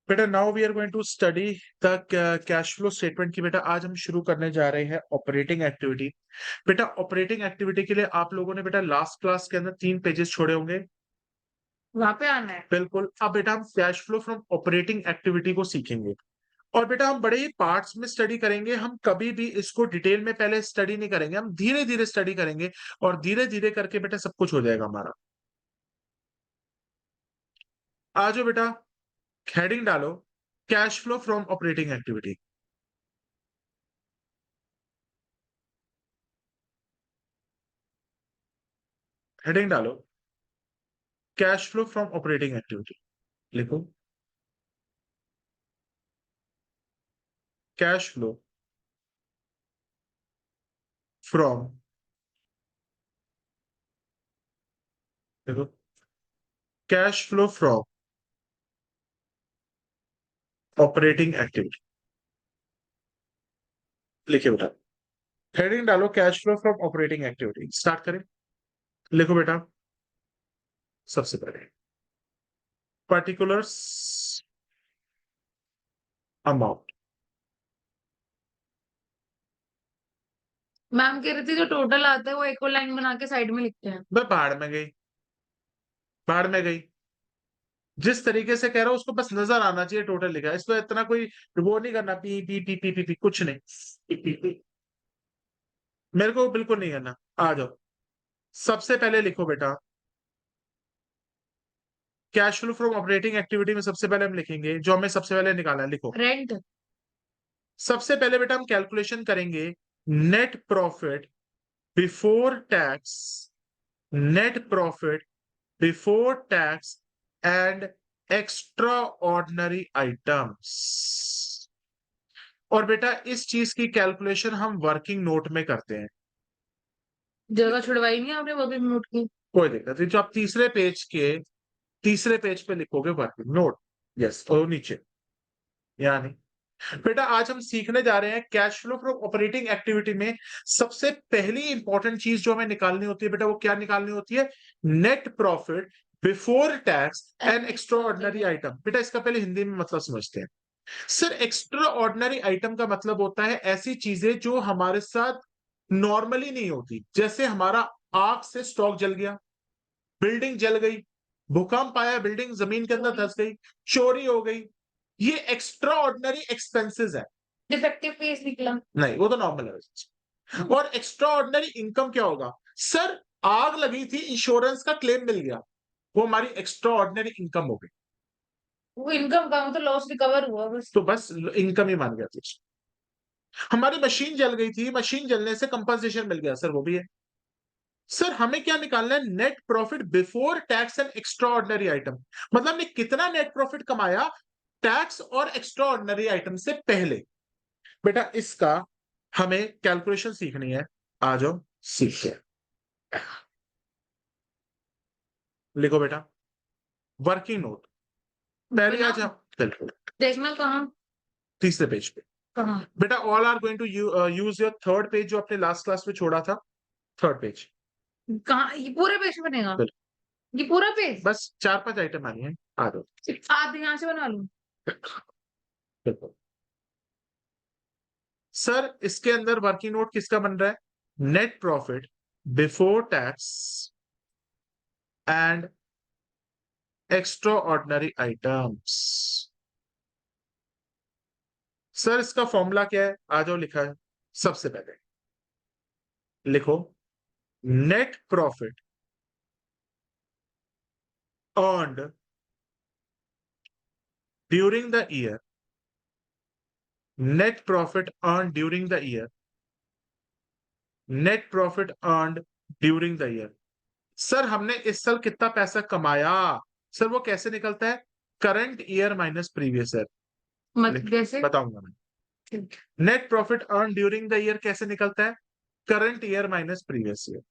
बेटा now we are going to study the cash flow statement की। बेटा आज हम शुरू करने जा रहे हैं ऑपरेटिंग एक्टिविटी। बेटा ऑपरेटिंग एक्टिविटी के लिए आप लोगों ने बेटा लास्ट क्लास के अंदर 3 पेजेस छोड़े होंगे। वहां पे आना है। बिल्कुल। अब बेटा हम cash flow from operating activity को सीखेंगे और बेटा हम बड़े ही पार्ट्स में स्टडी करेंगे। हम कभी भी इसको डिटेल में पहले स्टडी नहीं करेंगे, हम धीरे धीरे स्टडी करेंगे और धीरे धीरे करके बेटा सब कुछ हो जाएगा हमारा। आ जाओ बेटा, हेडिंग डालो cash flow from operating activity. Heading डालो cash flow from operating activity. लिखो कैश फ्लो फ्रॉम, देखो cash flow from operating activity. लिखिए बेटा, हेडिंग डालो cash flow from operating activity. Start करें। लिखो बेटा, सबसे पहले पर्टिकुलर्स अमाउंट। मैम कह रही थी जो टोटल आता है वो एक और लाइन बना के साइड में लिखते हैं। मैं बाढ़ में गई, बाढ़ में गई। जिस तरीके से कह रहा हूं उसको बस नजर आना चाहिए टोटल लिखा है। इसमें इतना कोई वो नहीं करना, P P P P P, P कुछ नहीं। P, P, P. मेरे को बिल्कुल नहीं करना। आ जाओ, सबसे पहले लिखो बेटा cash flow from operating activity में सबसे पहले हम लिखेंगे जो हमें सबसे पहले निकालना है। लिखो रेंट। सबसे पहले बेटा हम कैलकुलेशन करेंगे net profit before tax, net profit before tax and extra ordinary items. और बेटा इस चीज की कैलकुलेशन हम वर्किंग नोट में करते हैं। जगह छुड़वाई नहीं आपने वर्किंग नोट की। कोई दिक्कत नहीं, जो आप तीसरे पेज पे लिखोगे वर्किंग नोट। यस, और नीचे यानी बेटा आज हम सीखने जा रहे हैं cash flow from operating activity में सबसे पहली इंपॉर्टेंट चीज जो हमें निकालनी होती है बेटा, वो क्या निकालनी होती है? Net profit before tax and extra ordinary item. बेटा इसका पहले हिंदी में मतलब समझते हैं। सर एक्स्ट्रा ऑर्डिनरी आइटम का मतलब होता है ऐसी चीजें जो हमारे साथ नॉर्मली नहीं होती। जैसे हमारा आग से स्टॉक जल गया, बिल्डिंग जल गई, भूकंप आया, बिल्डिंग जमीन के अंदर धंस गई, चोरी हो गई, ये एक्स्ट्रा ऑर्डिनरी एक्सपेंसेस है। डिफेक्टिव पीस निकला। नहीं, वो तो नॉर्मल है। और एक्स्ट्रा ऑर्डिनरी इनकम क्या होगा? सर आग लगी थी, इंश्योरेंस का क्लेम मिल गया, वो हमारी एक्स्ट्रा ऑर्डिनरी इनकम हो गई। वो इनकम का मतलब लॉस रिकवर हुआ बस। तो बस इनकम ही मान गया थी। हमारी मशीन जल गई थी, मशीन जलने से कंपनसेशन मिल गया, सर वो भी है। सर हमें क्या निकालना है? Net profit before tax and extra ordinary item. मतलब हमने कितना नेट प्रॉफिट कमाया टैक्स और एक्स्ट्रा ऑर्डिनरी आइटम से पहले। बेटा इसका हमें कैलकुलेशन सीखनी है। आ जाओ सीखते हैं। लिखो बेटा वर्किंग नोट। पहले आज हम बिल्कुल देखना कहाँ। तीसरे पेज पे। कहाँ। बेटा all are going to use your third page जो आपने लास्ट क्लास में छोड़ा था। Third page. कहाँ ये पूरा पेज बनेगा। बिल्कुल। ये पूरा पेज। बस 4-5 आइटम आनी है। आ जाओ। आप यहाँ से बना लूं। बिल्कुल। सर इसके अंदर वर्किंग नोट किसका बन रहा है? Net profit before tax and extra ordinary items. Sir इसका फॉर्मूला क्या है? आ जाओ, लिखा है सबसे पहले। लिखो net profit earned during the year, net profit earn during the year, net profit earned during the year. Sir हमने इस साल कितना पैसा कमाया? सर वो कैसे निकलता है? Current year minus previous year. मत जैसे। बताऊंगा मैं। Net profit earn during the year कैसे निकलता है? Current year minus previous year.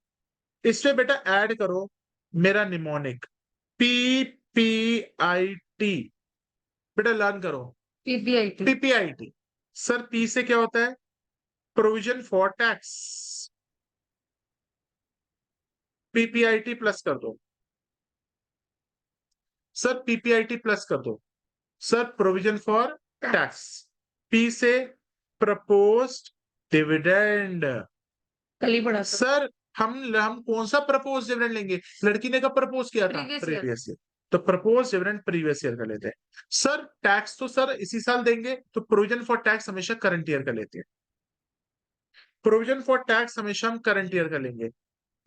इसमें बेटा ऐड करो मेरा mnemonic P P I T. बेटा लर्न करो पीपीआईटी। पीपीआईटी। सर पी से क्या होता है? Provision for tax. PPIT plus कर दो। सर पीपीआईटी प्लस कर दो। Sir provision for tax, P से प्रपोज्ड डिविडेंड। कल ही पढ़ा था सर हम कौन सा प्रपोज डिविडेंड लेंगे? लड़की ने कब प्रपोज किया था? Previous year. Previous year. तो प्रपोज डिविडेंड प्रीवियस ईयर का लेते हैं। सर टैक्स तो सर इसी साल देंगे, तो प्रोविजन फॉर टैक्स हमेशा करंट ईयर का लेते हैं। प्रोविजन फॉर टैक्स हमेशा हम करंट ईयर का लेंगे।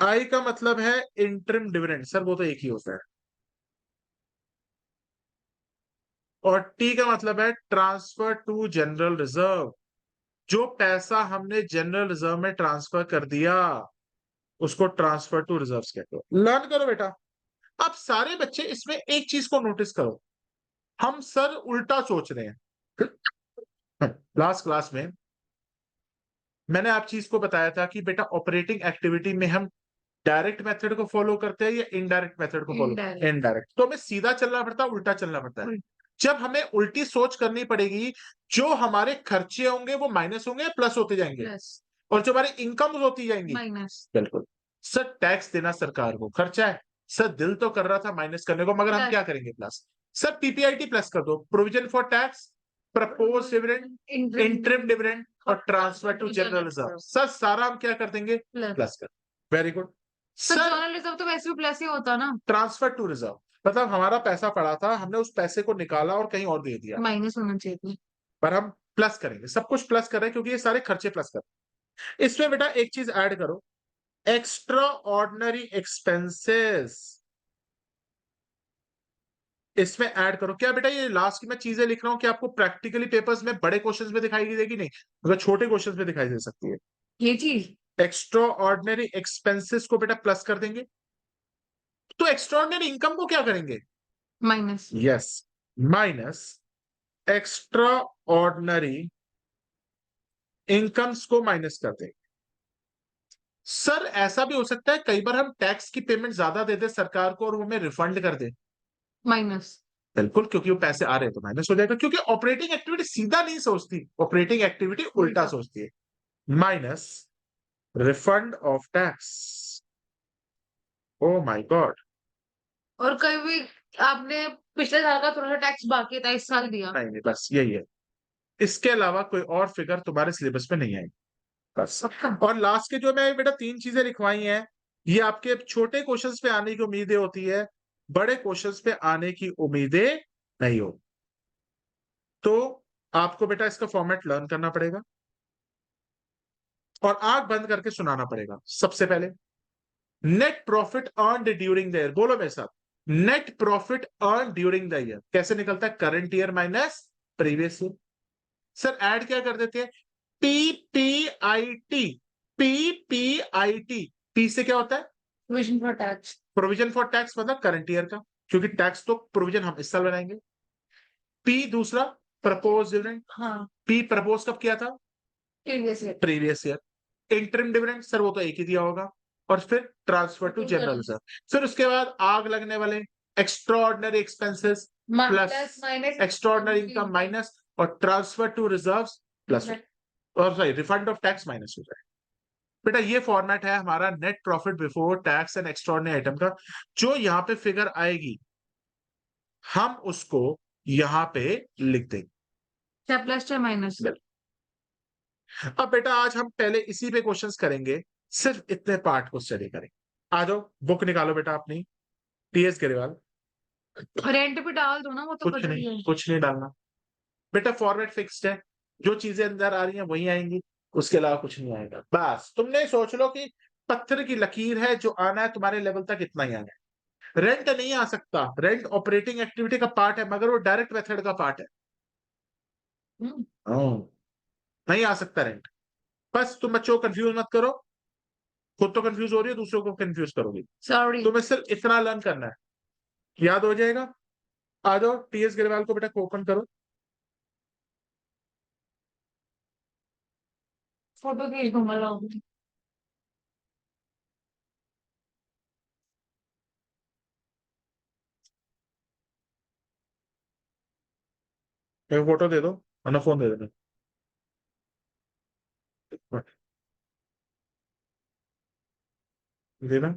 आई का मतलब है इंटरिम डिविडेंड, सर वो तो एक ही होता है। और टी का मतलब है ट्रांसफर टू जनरल रिजर्व, जो पैसा हमने जनरल रिजर्व में ट्रांसफर कर दिया उसको ट्रांसफर टू रिजर्व्स कहते हो। लर्न करो बेटा। अब सारे बच्चे इसमें एक चीज को नोटिस करो, हम सर उल्टा सोच रहे हैं। लास्ट क्लास में मैंने आप चीज को बताया था कि बेटा ऑपरेटिंग एक्टिविटी में हम डायरेक्ट मेथड को फॉलो करते हैं या इनडायरेक्ट मेथड को फॉलो? Indirect। इनडायरेक्ट। तो हमें सीधा चलना पड़ता है, उल्टा चलना पड़ता है। जब हमें उल्टी सोच करनी पड़ेगी, जो हमारे खर्चे होंगे वो माइनस होंगे या प्लस होते जाएंगे, प्लस और जो हमारी इनकम होती जाएंगी माइनस बिल्कुल। सर टैक्स देना सरकार को खर्चा है, सर दिल तो कर रहा था माइनस करने को, मगर हम प्लस क्या करेंगे? प्लस। सर पीपीआईटी प्लस कर दो, provision for tax, propose dividend, interim dividend और transfer to general reserve. Sir सारा हम क्या कर देंगे? प्लस। प्लस कर। Very good sir sir. General reserve तो वैसे भी प्लस ही होता ना, ट्रांसफर टू रिजर्व मतलब हमारा पैसा पड़ा था, हमने उस पैसे को निकाला और कहीं और दे दिया, माइनस होना चाहिए था। पर हम प्लस करेंगे, सब कुछ प्लस कर रहे हैं क्योंकि ये सारे खर्चे प्लस कर रहे हैं। इसमें बेटा एक चीज ऐड करो, एक्स्ट्रा ऑर्डिनरी एक्सपेंसेस इसमें ऐड करो। क्या बेटा ये लास्ट की मैं चीजें लिख रहा हूं कि आपको प्रैक्टिकली पेपर्स में बड़े क्वेश्चंस में दिखाई देगी? नहीं, मगर छोटे क्वेश्चंस में दिखाई दे सकती है। ये चीज एक्स्ट्रा ऑर्डिनरी एक्सपेंसेस को बेटा प्लस कर देंगे, तो एक्स्ट्रा ऑर्डिनरी इनकम को क्या करेंगे? Minus. Yes, minus extra ordinary incomes को माइनस कर देंगे। सर ऐसा भी हो सकता है कई बार हम टैक्स की पेमेंट ज्यादा दे दे सरकार को और वो हमें रिफंड कर दे। माइनस। बिल्कुल, क्योंकि वो पैसे आ रहे हैं तो माइनस हो जाएगा, क्योंकि ऑपरेटिंग एक्टिविटी सीधा नहीं सोचती, ऑपरेटिंग एक्टिविटी उल्टा उल्टा। सोचती है। Minus refund of tax. Oh my God. और कभी भी आपने पिछले साल का थोड़ा सा टैक्स बाकी था, इस साल दिया। नहीं नहीं, बस यही है, इसके अलावा कोई और फिगर तुम्हारे सिलेबस में नहीं आएगी, बस। पक्का। और लास्ट के जो मैं बेटा तीन चीजें लिखवाई हैं, ये आपके छोटे क्वेश्चंस पे आने की उम्मीदें होती है, बड़े क्वेश्चंस पे आने की उम्मीदें नहीं हो। तो आपको बेटा इसका फॉर्मेट लर्न करना पड़ेगा और आंख बंद करके सुनाना पड़ेगा। सबसे पहले net profit earned during the year, बोलो मेरे साथ, net profit earn during the year कैसे निकलता है? Current year minus previous year. Sir add क्या कर देते हैं? पीपीआईटी। पीपीआईटी, पी से क्या होता है? Provision for tax. Provision for tax मतलब करंट ईयर का, क्योंकि टैक्स तो प्रोविजन हम इस साल बनाएंगे। पी दूसरा प्रपोज डिविडेंड, हाँ, पी प्रपोज कब किया था? Previous year. Previous year. Interim dividend sir वो तो एक ही दिया होगा, और फिर ट्रांसफर टू जनरल रिजर्व। फिर उसके बाद आग लगने वाले extra ordinary expenses plus minus extra ordinary income minus और ट्रांसफर टू रिजर्व प्लस, और sorry refund of tax minus हो जाए। बेटा ये फॉर्मेट है हमारा net profit before tax and extraordinary item का। जो यहाँ पे फिगर आएगी हम उसको यहाँ पे लिख देंगे। चाहे प्लस चाहे माइनस। अब बेटा आज हम पहले इसी पे क्वेश्चंस करेंगे, सिर्फ इतने पार्ट को स्टडी करेंगे। आ जाओ बुक निकालो बेटा अपनी, टीएस गरेवाल। रेंट पे डाल दो ना, वो तो कुछ पता ही नहीं, है। कुछ नहीं डालना बेटा, फॉर्मेट फिक्स्ड है, जो चीजें अंदर आ रही हैं वही आएंगी, उसके अलावा कुछ नहीं आएगा। बस तुमने सोच लो कि पत्थर की लकीर है, जो आना है तुम्हारे लेवल तक इतना ही आना है। रेंट नहीं आ सकता, रेंट ऑपरेटिंग एक्टिविटी का पार्ट है, मगर वो डायरेक्ट मेथड का पार्ट है। हम्म। नहीं आ सकता रेंट। बस तुम बच्चों को कंफ्यूज मत करो, खुद तो कंफ्यूज हो रही है, दूसरों को कंफ्यूज करोगी। सॉरी। तुम्हें सिर्फ इतना लर्न करना है, याद हो जाएगा। आ जाओ टीएस गिरवाल को बेटा ओपन करो। फोटो खींच दूंगा, लाऊंगी। एक फोटो दे दो, वरना फोन दे देना। देना,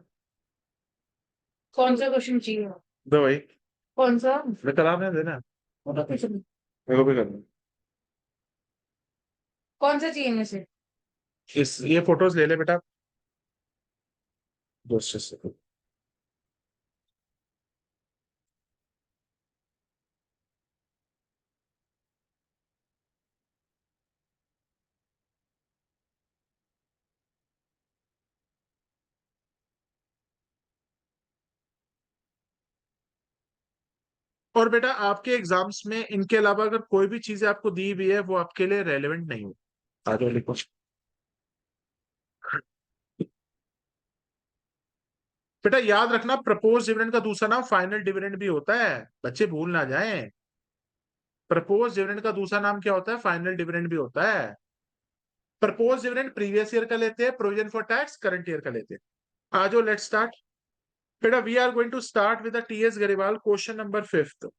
कौन सा क्वेश्चन चाहिए? दो भाई, कौन सा? करा देना। मेरे को भी करना कौन सा चाहिए में से? ये फोटोज ले ले बेटा दोस्त से। और बेटा आपके एग्जाम्स में इनके अलावा अगर कोई भी चीजें आपको दी हुई है वो आपके लिए रेलेवेंट नहीं हो। आ जाओ लिखो। बेटा याद रखना प्रपोज डिविडेंड का दूसरा नाम फाइनल डिविडेंड भी होता है, बच्चे भूल ना जाएं। प्रपोज डिविडेंड का दूसरा नाम क्या होता है? फाइनल डिविडेंड भी होता है। प्रपोज डिविडेंड प्रीवियस ईयर का लेते हैं, provision for tax current year का लेते हैं। आ जाओ लेट स्टार्ट। बेटा we are going to start with TS Grewal question number 5।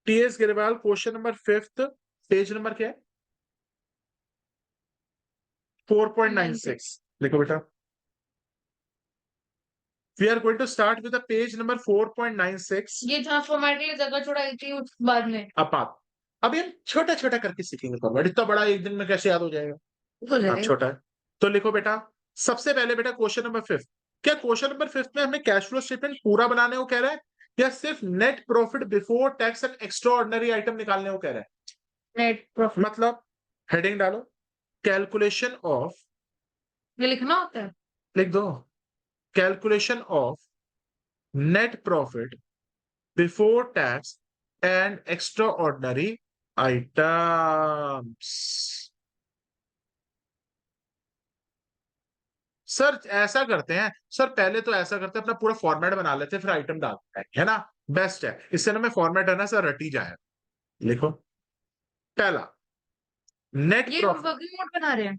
TS Grewal question number 5, page number क्या है? 4.96 लिखो बेटा। We are going to start with page number 4.96। ये जहाँ फॉर्मेट के लिए जगह छोड़ाई थी उस बाद में अब अभी हम छोटा छोटा करके सीखेंगे फॉर्मेट, इतना बड़ा एक दिन में कैसे याद हो जाएगा? हो हाँ जाएगा। छोटा है। तो लिखो बेटा सबसे पहले बेटा क्वेश्चन नंबर 5। क्या क्वेश्चन नंबर 5 में हमें कैश फ्लो स्टेटमेंट पूरा बनाने को कह रहा है या सिर्फ net profit before tax and extra ordinary item निकालने को कह रहा है? नेट प्रॉफिट मतलब हेडिंग डालो कैलकुलेशन ऑफ, ये लिखना होता है। लिख दो calculation of net profit before tax and extra ordinary items. Sir ऐसा करते हैं, सर पहले तो ऐसा करते हैं अपना पूरा फॉर्मेट बना लेते हैं फिर आइटम डालते हैं, है ना? बेस्ट है, इससे ना मैं फॉर्मेट है ना सर रटी जाए। लिखो पहला नेट ये प्रॉफिट। वर्किंग नोट बना रहे हैं।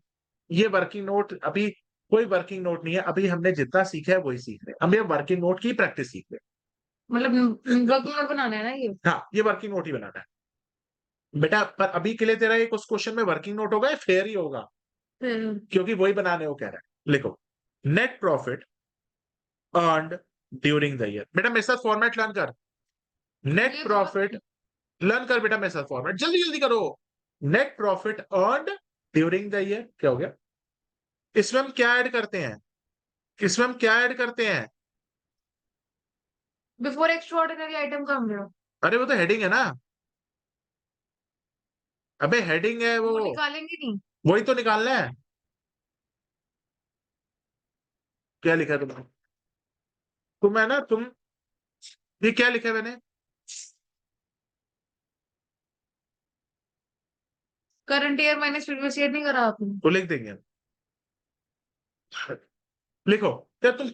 ये वर्किंग नोट अभी कोई वर्किंग नोट नहीं है, अभी हमने जितना सीखा है वही सीख रहे हैं, हम ये वर्किंग नोट की प्रैक्टिस सीख रहे मतलब वर्किंग नोट बनाना है ना ये। हैं। हाँ ये वर्किंग नोट ही बनाना है बेटा, पर अभी के लिए तेरा एक उस क्वेश्चन में वर्किंग नोट होगा या फेयर ही होगा? क्योंकि वही बनाने को कह रहा है। लिखो net profit earned during the year. बेटा मेरे साथ फॉर्मेट लर्न कर। नेट ये प्रॉफिट लर्न कर बेटा मेरे साथ फॉर्मेट, जल्दी जल्दी करो। Net profit earned during the year क्या हो गया? इसमें हम क्या ऐड करते हैं? इसमें हम क्या ऐड करते हैं? बिफोर एक्स्ट्रा ऑर्डिनरी आइटम का हम लोग अरे वो तो हेडिंग है ना। अबे हेडिंग है वो निकालेंगे नहीं। वही तो निकालना है। क्या लिखा है तुमने? तुम है ना तुम, ये क्या लिखा है मैंने? Current year minus previous year नहीं करा आपने। वो लिख देंगे। लिखो। यार तुम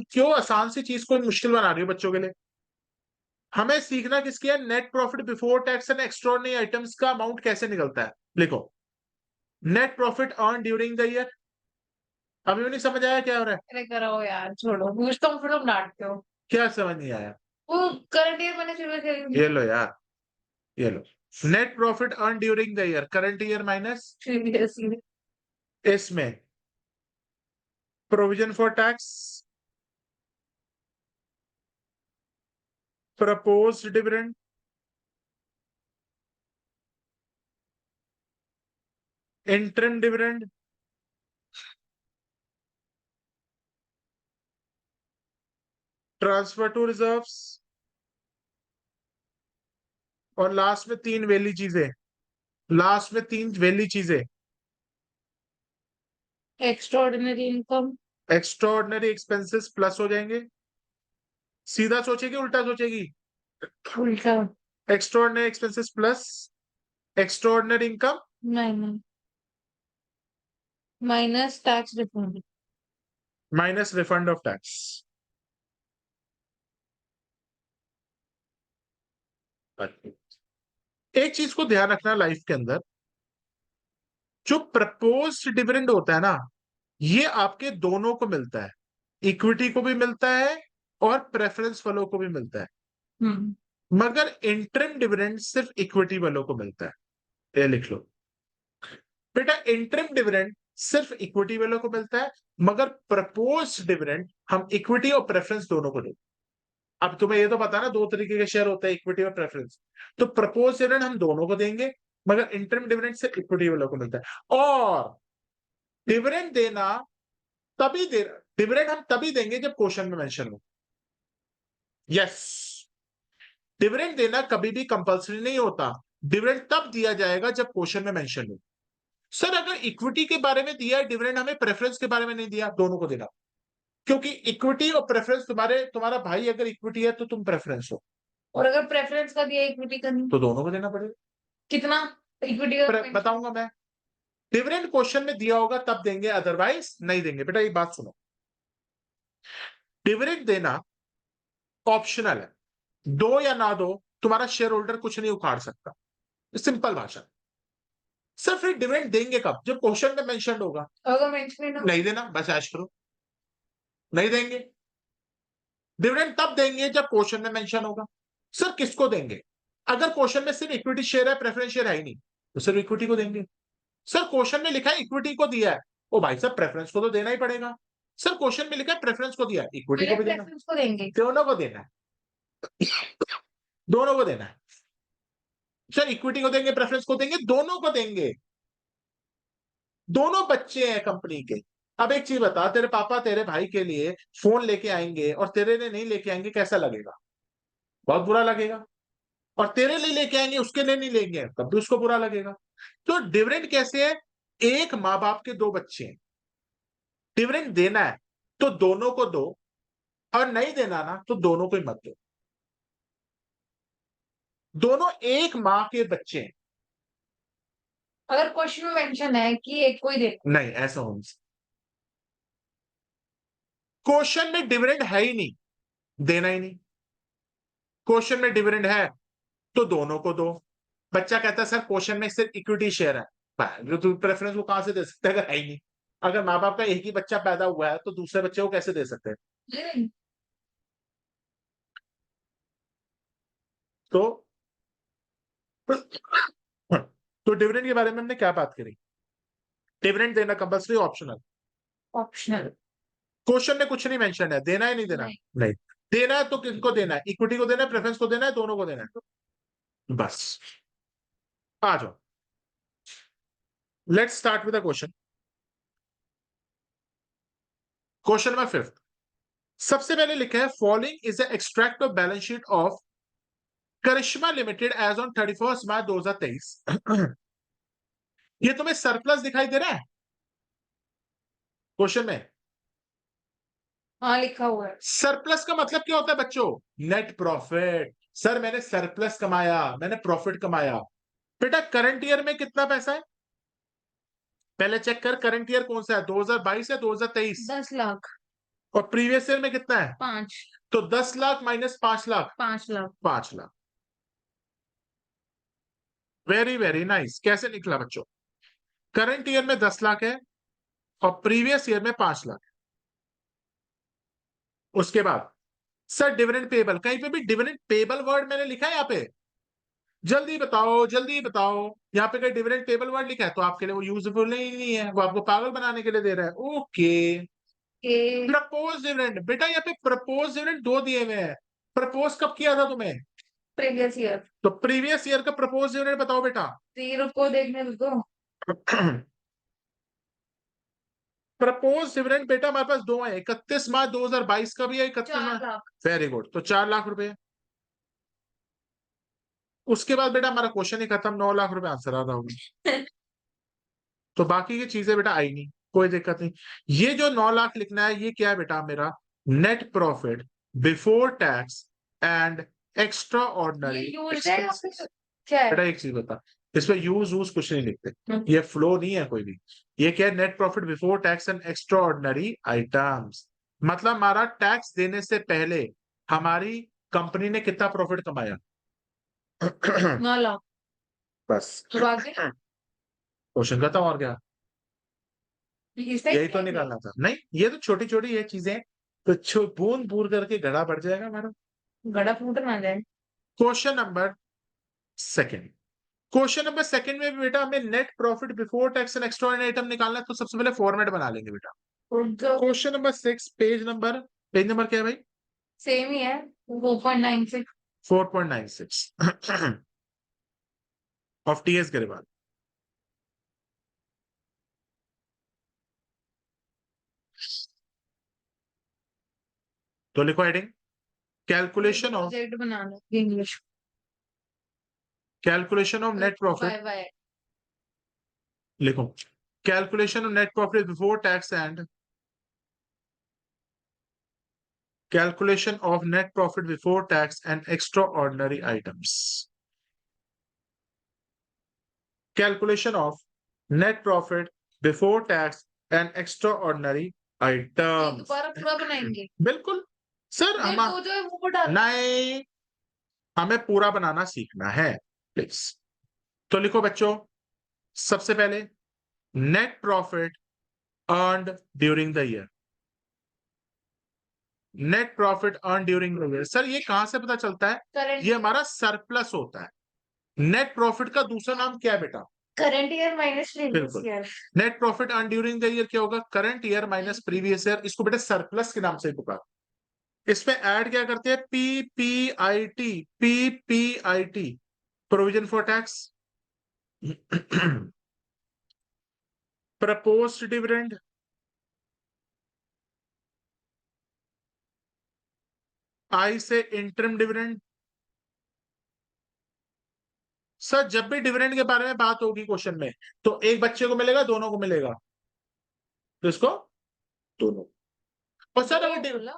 क्यों आसान सी चीज को मुश्किल बना रही हो बच्चों के लिए? हमें सीखना किसकी है? Net profit before tax and extraordinary items का अमाउंट कैसे निकलता है। लिखो net profit earn during the year. अभी भी नहीं समझ आया क्या हो रहा है? अरे कराओ यार, छोड़ो, पूछता हूँ फिर तुम डांटते हो। क्या समझ नहीं आया? वो current year minus previous year. ये लो यार, ये लो। Net profit earn during the year current year minus previous year. इसमें provision for tax, proposed dividend, interim dividend, transfer to reserves और लास्ट में तीन वेली चीजें। लास्ट में तीन वेली चीजें। Extraordinary income. Extraordinary expenses plus हो जाएंगे। सीधा सोचेगी उल्टा सोचेगी? उल्टा। Extraordinary expenses plus extraordinary income नहीं, minus tax refund. Minus refund of tax. एक चीज को ध्यान रखना लाइफ के अंदर, जो प्रपोज्ड डिविडेंड होता है ना, ये आपके दोनों को मिलता है, इक्विटी को भी मिलता है और प्रेफरेंस वालों को भी मिलता है। हम्म। मगर इंटरिम डिविडेंड सिर्फ इक्विटी वालों को मिलता है। ये लिख लो बेटा, इंटरिम डिविडेंड सिर्फ इक्विटी वालों को मिलता है, मगर प्रपोज डिविडेंड हम इक्विटी और प्रेफरेंस दोनों को देते अब तुम्हें ये तो पता है ना, दो तरीके के शेयर होते हैं, इक्विटी और प्रेफरेंस। तो प्रपोज डिविडेंड हम दोनों को देंगे, मगर इंटरम डिविडेंड से इक्विटी वालों को मिलता है। और डिविडेंड देना तभी दे डिविडेंड हम तभी देंगे जब क्वेश्चन में मेंशन हो। यस, डिविडेंड देना कभी भी कंपल्सरी नहीं होता, डिविडेंड तब दिया जाएगा जब क्वेश्चन में मेंशन हो। सर अगर इक्विटी के बारे में दिया है डिविडेंड, हमें प्रेफरेंस के बारे में नहीं दिया, दोनों को देना, क्योंकि इक्विटी और प्रेफरेंस तुम्हारा भाई अगर इक्विटी है तो तुम प्रेफरेंस हो, और अगर प्रेफरेंस का दिया इक्विटी का नहीं, तो दोनों को देना पड़ेगा। कितना इक्विटी का बताऊंगा मैं, डिविडेंड क्वेश्चन में दिया होगा तब देंगे, अदरवाइज नहीं देंगे। बेटा एक बात सुनो, डिविडेंड देना ऑप्शनल है, दो या ना दो, तुम्हारा शेयर होल्डर कुछ नहीं उखाड़ सकता, सिंपल भाषा। सर फिर डिविडेंड देंगे कब? जब क्वेश्चन में मेंशन होगा। अगर मेंशन नहीं देना, बस ऐश करो, नहीं देंगे। डिविडेंड तब देंगे जब क्वेश्चन में मेंशन होगा। सर किसको देंगे? अगर क्वेश्चन में सिर्फ इक्विटी शेयर है, प्रेफरेंस शेयर है ही नहीं, तो सिर्फ इक्विटी को देंगे। सर क्वेश्चन में लिखा है इक्विटी को दिया है, ओ भाई साहब प्रेफरेंस को तो देना ही पड़ेगा। सर क्वेश्चन में लिखा है प्रेफरेंस को दिया है, इक्विटी को भी देना, प्रेफरेंस को देंगे, दोनों को देना है, दोनों को देना है। सर इक्विटी को देंगे, प्रेफरेंस को देंगे, दोनों को देंगे, दोनों बच्चे हैं कंपनी के। अब एक चीज बता, तेरे पापा तेरे भाई के लिए फोन लेके आएंगे और तेरे लिए नहीं लेके आएंगे, कैसा लगेगा? बहुत बुरा लगेगा। और तेरे लिए लेके आएंगे, उसके लिए नहीं लेंगे, तब भी उसको बुरा लगेगा। तो डिविडेंड कैसे है? एक माँ बाप के दो बच्चे हैं, डिविडेंड देना है तो दोनों को दो, और नहीं देना ना तो दोनों को ही मत दो। दोनों एक माँ के बच्चे हैं। अगर क्वेश्चन में मेंशन है कि एक को ही देना, नहीं, ऐसा होना चाहिए। क्वेश्चन में डिविडेंड है ही नहीं, देना ही नहीं। क्वेश्चन में डिविडेंड है तो दोनों को दो। बच्चा कहता है सर क्वेश्चन में सिर्फ इक्विटी शेयर है, तो प्रेफरेंस को कहां से दे सकते हैं अगर है ही नहीं? अगर माँ बाप का एक ही बच्चा पैदा हुआ है तो दूसरे बच्चे को कैसे दे सकते हैं? तो तो डिविडेंड के बारे में हमने क्या बात करी? डिविडेंड देना कंपल्सरी, ऑप्शनल? ऑप्शनल। क्वेश्चन में कुछ नहीं मेंशन है, देना है नहीं देना? नहीं देना है तो किसको देना है? इक्विटी को देना है, प्रेफरेंस को देना है, दोनों को देना है। बस आ जाओ, let's start with the question. Question number 5, सबसे पहले लिखा है following is the extract of balance sheet of Karishma limited as on 31 मार्च 2023। ये तुम्हें सरप्लस दिखाई दे रहा है क्वेश्चन में? हाँ लिखा हुआ है। सरप्लस का मतलब क्या होता है बच्चों? Net profit. सर मैंने सरप्लस कमाया, मैंने प्रॉफिट कमाया। बेटा करंट ईयर में कितना पैसा है? पहले चेक कर, करंट ईयर कौन सा है, 2022 या 2023? 10 लाख। और प्रीवियस ईयर में कितना है? 5। तो 10 lakh minus 5 lakh, 5 lakh. 5 lakh. Very very nice. कैसे निकला बच्चों? करंट ईयर में 10 लाख है और प्रीवियस ईयर में 5 लाख। उसके बाद सर डिविडेंड पेबल, कहीं पे भी डिविडेंड पेबल वर्ड मैंने लिखा है यहाँ पे? जल्दी बताओ, जल्दी बताओ। यहाँ पे कहीं डिविडेंड पेबल वर्ड लिखा है तो आपके लिए वो यूजफुल नहीं है, वो आपको पागल बनाने के लिए दे रहा है। Okay, propose dividend. बेटा यहाँ पे प्रपोज डिविडेंड दो दिए हुए हैं। प्रपोज कब किया था तुम्हें? Previous year. तो प्रीवियस ईयर का प्रपोज डिविडेंड बताओ बेटा। 0 को देखने दो। प्रपोज डिविडेंड बेटा हमारे पास दो है, 31 मार्च 2022 का भी है, 31 4 मार्च। लाख। वेरी गुड, तो 4 लाख रुपए। उसके बाद बेटा हमारा क्वेश्चन ही खत्म, 9 लाख रुपए आंसर आ रहा होगा। तो बाकी की चीजें बेटा आई नहीं, कोई दिक्कत नहीं। ये जो 9 लाख लिखना है ये क्या है बेटा? मेरा net profit before tax and extra ordinary. क्या है? बेटा एक चीज बता, इसमें यूज कुछ नहीं लिखते, ये फ्लो नहीं है कोई भी। ये क्या है? Net profit before tax and extra ordinary items. मतलब हमारा टैक्स देने से पहले हमारी कंपनी ने कितना प्रॉफिट कमाया? 9 लाख। बस तो आगे क्वेश्चन खत्म। और क्या? इससे यही तो निकालना था। नहीं, ये तो छोटी छोटी ये चीजें, तो बूंद बूंद करके घड़ा बढ़ जाएगा हमारा। गड़ा फूट ना जाए। Question number second. Question number second में भी बेटा हमें net profit before tax and extra item निकालना है, तो सबसे पहले फॉर्मेट बना लेंगे बेटा। क्वेश्चन नंबर 6, पेज नंबर क्या है भाई? सेम ही है 4.96। 4.96 ऑफ टीएस के बाद तो लिखो हेडिंग कैलकुलेशन ऑफ प्रोजेक्ट बनाना English calculation of net profit by लिखो calculation of net profit before tax and calculation of net profit before tax and extraordinary items. Calculation of net profit before tax and extraordinary items. दोबारा पूरा बनाएंगे बिल्कुल sir फिर हम तो जो है वो डाल नहीं हमें पूरा बनाना सीखना है प्लीज। तो लिखो बच्चों सबसे पहले net profit earned during the year. Net profit earn during the year sir ये कहां से पता चलता है? करंट ये हमारा सरप्लस होता है। नेट प्रॉफिट का दूसरा नाम क्या है बेटा? करंट ईयर माइनस प्रीवियस बिल्कुल year. Net profit earn during the year क्या होगा? Current year minus previous year. इसको बेटा सरप्लस के नाम से पुकार। इसमें ऐड क्या करते हैं? PPIT. PPIT provision for tax proposed dividend I से इंटरम डिविडेंड। सर जब भी डिविडेंड के बारे में बात होगी क्वेश्चन में तो एक बच्चे को मिलेगा दोनों को मिलेगा तो इसको दोनों। और सर अगर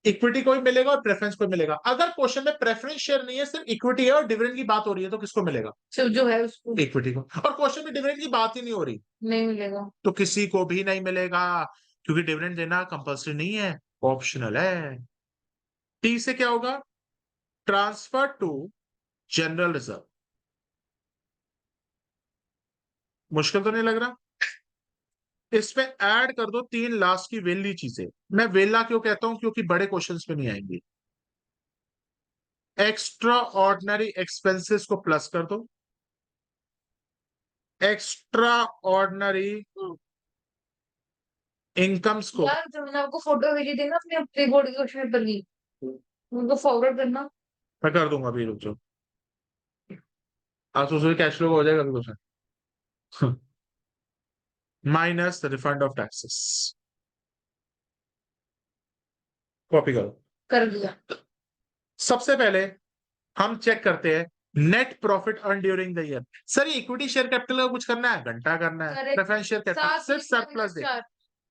इक्विटी को भी मिलेगा और प्रेफरेंस को भी मिलेगा। अगर क्वेश्चन में प्रेफरेंस शेयर नहीं है सिर्फ इक्विटी है और डिविडेंड की बात हो रही है तो किसको मिलेगा? सिर्फ जो है उसको इक्विटी को। और क्वेश्चन में डिविडेंड की बात ही नहीं हो रही नहीं मिलेगा तो किसी को भी नहीं मिलेगा क्योंकि डिविडेंड देना कंपल्सरी नहीं है ऑप्शनल है। टी से क्या होगा? Transfer to general reserve. मुश्किल तो नहीं लग रहा? इसमें ऐड कर दो 3 लास्ट की वेली चीजें। मैं वेला क्यों कहता हूं? क्योंकि बड़े क्वेश्चंस में नहीं आएंगी। एक्स्ट्रा ऑर्डिनरी एक्सपेंसेस को प्लस कर दो। एक्स्ट्रा ऑर्डिनरी इनकम्स को यार जो मैंने आपको फोटो भेजी थी ना अपने प्री बोर्ड के क्वेश्चन पेपर की उनको फॉरवर्ड करना। मैं कर दूंगा अभी रुक जाओ। आज तो कैश फ्लो हो जाएगा अभी question minus refund of taxes. Copy करो। कर दिया। सबसे पहले हम चेक करते हैं net profit earn during the year. Sir ये इक्विटी शेयर कैपिटल का कुछ करना है? घंटा करना है। Correct. प्रेफरेंस शेयर कैपिटल सिर्फ सरप्लस दे। 7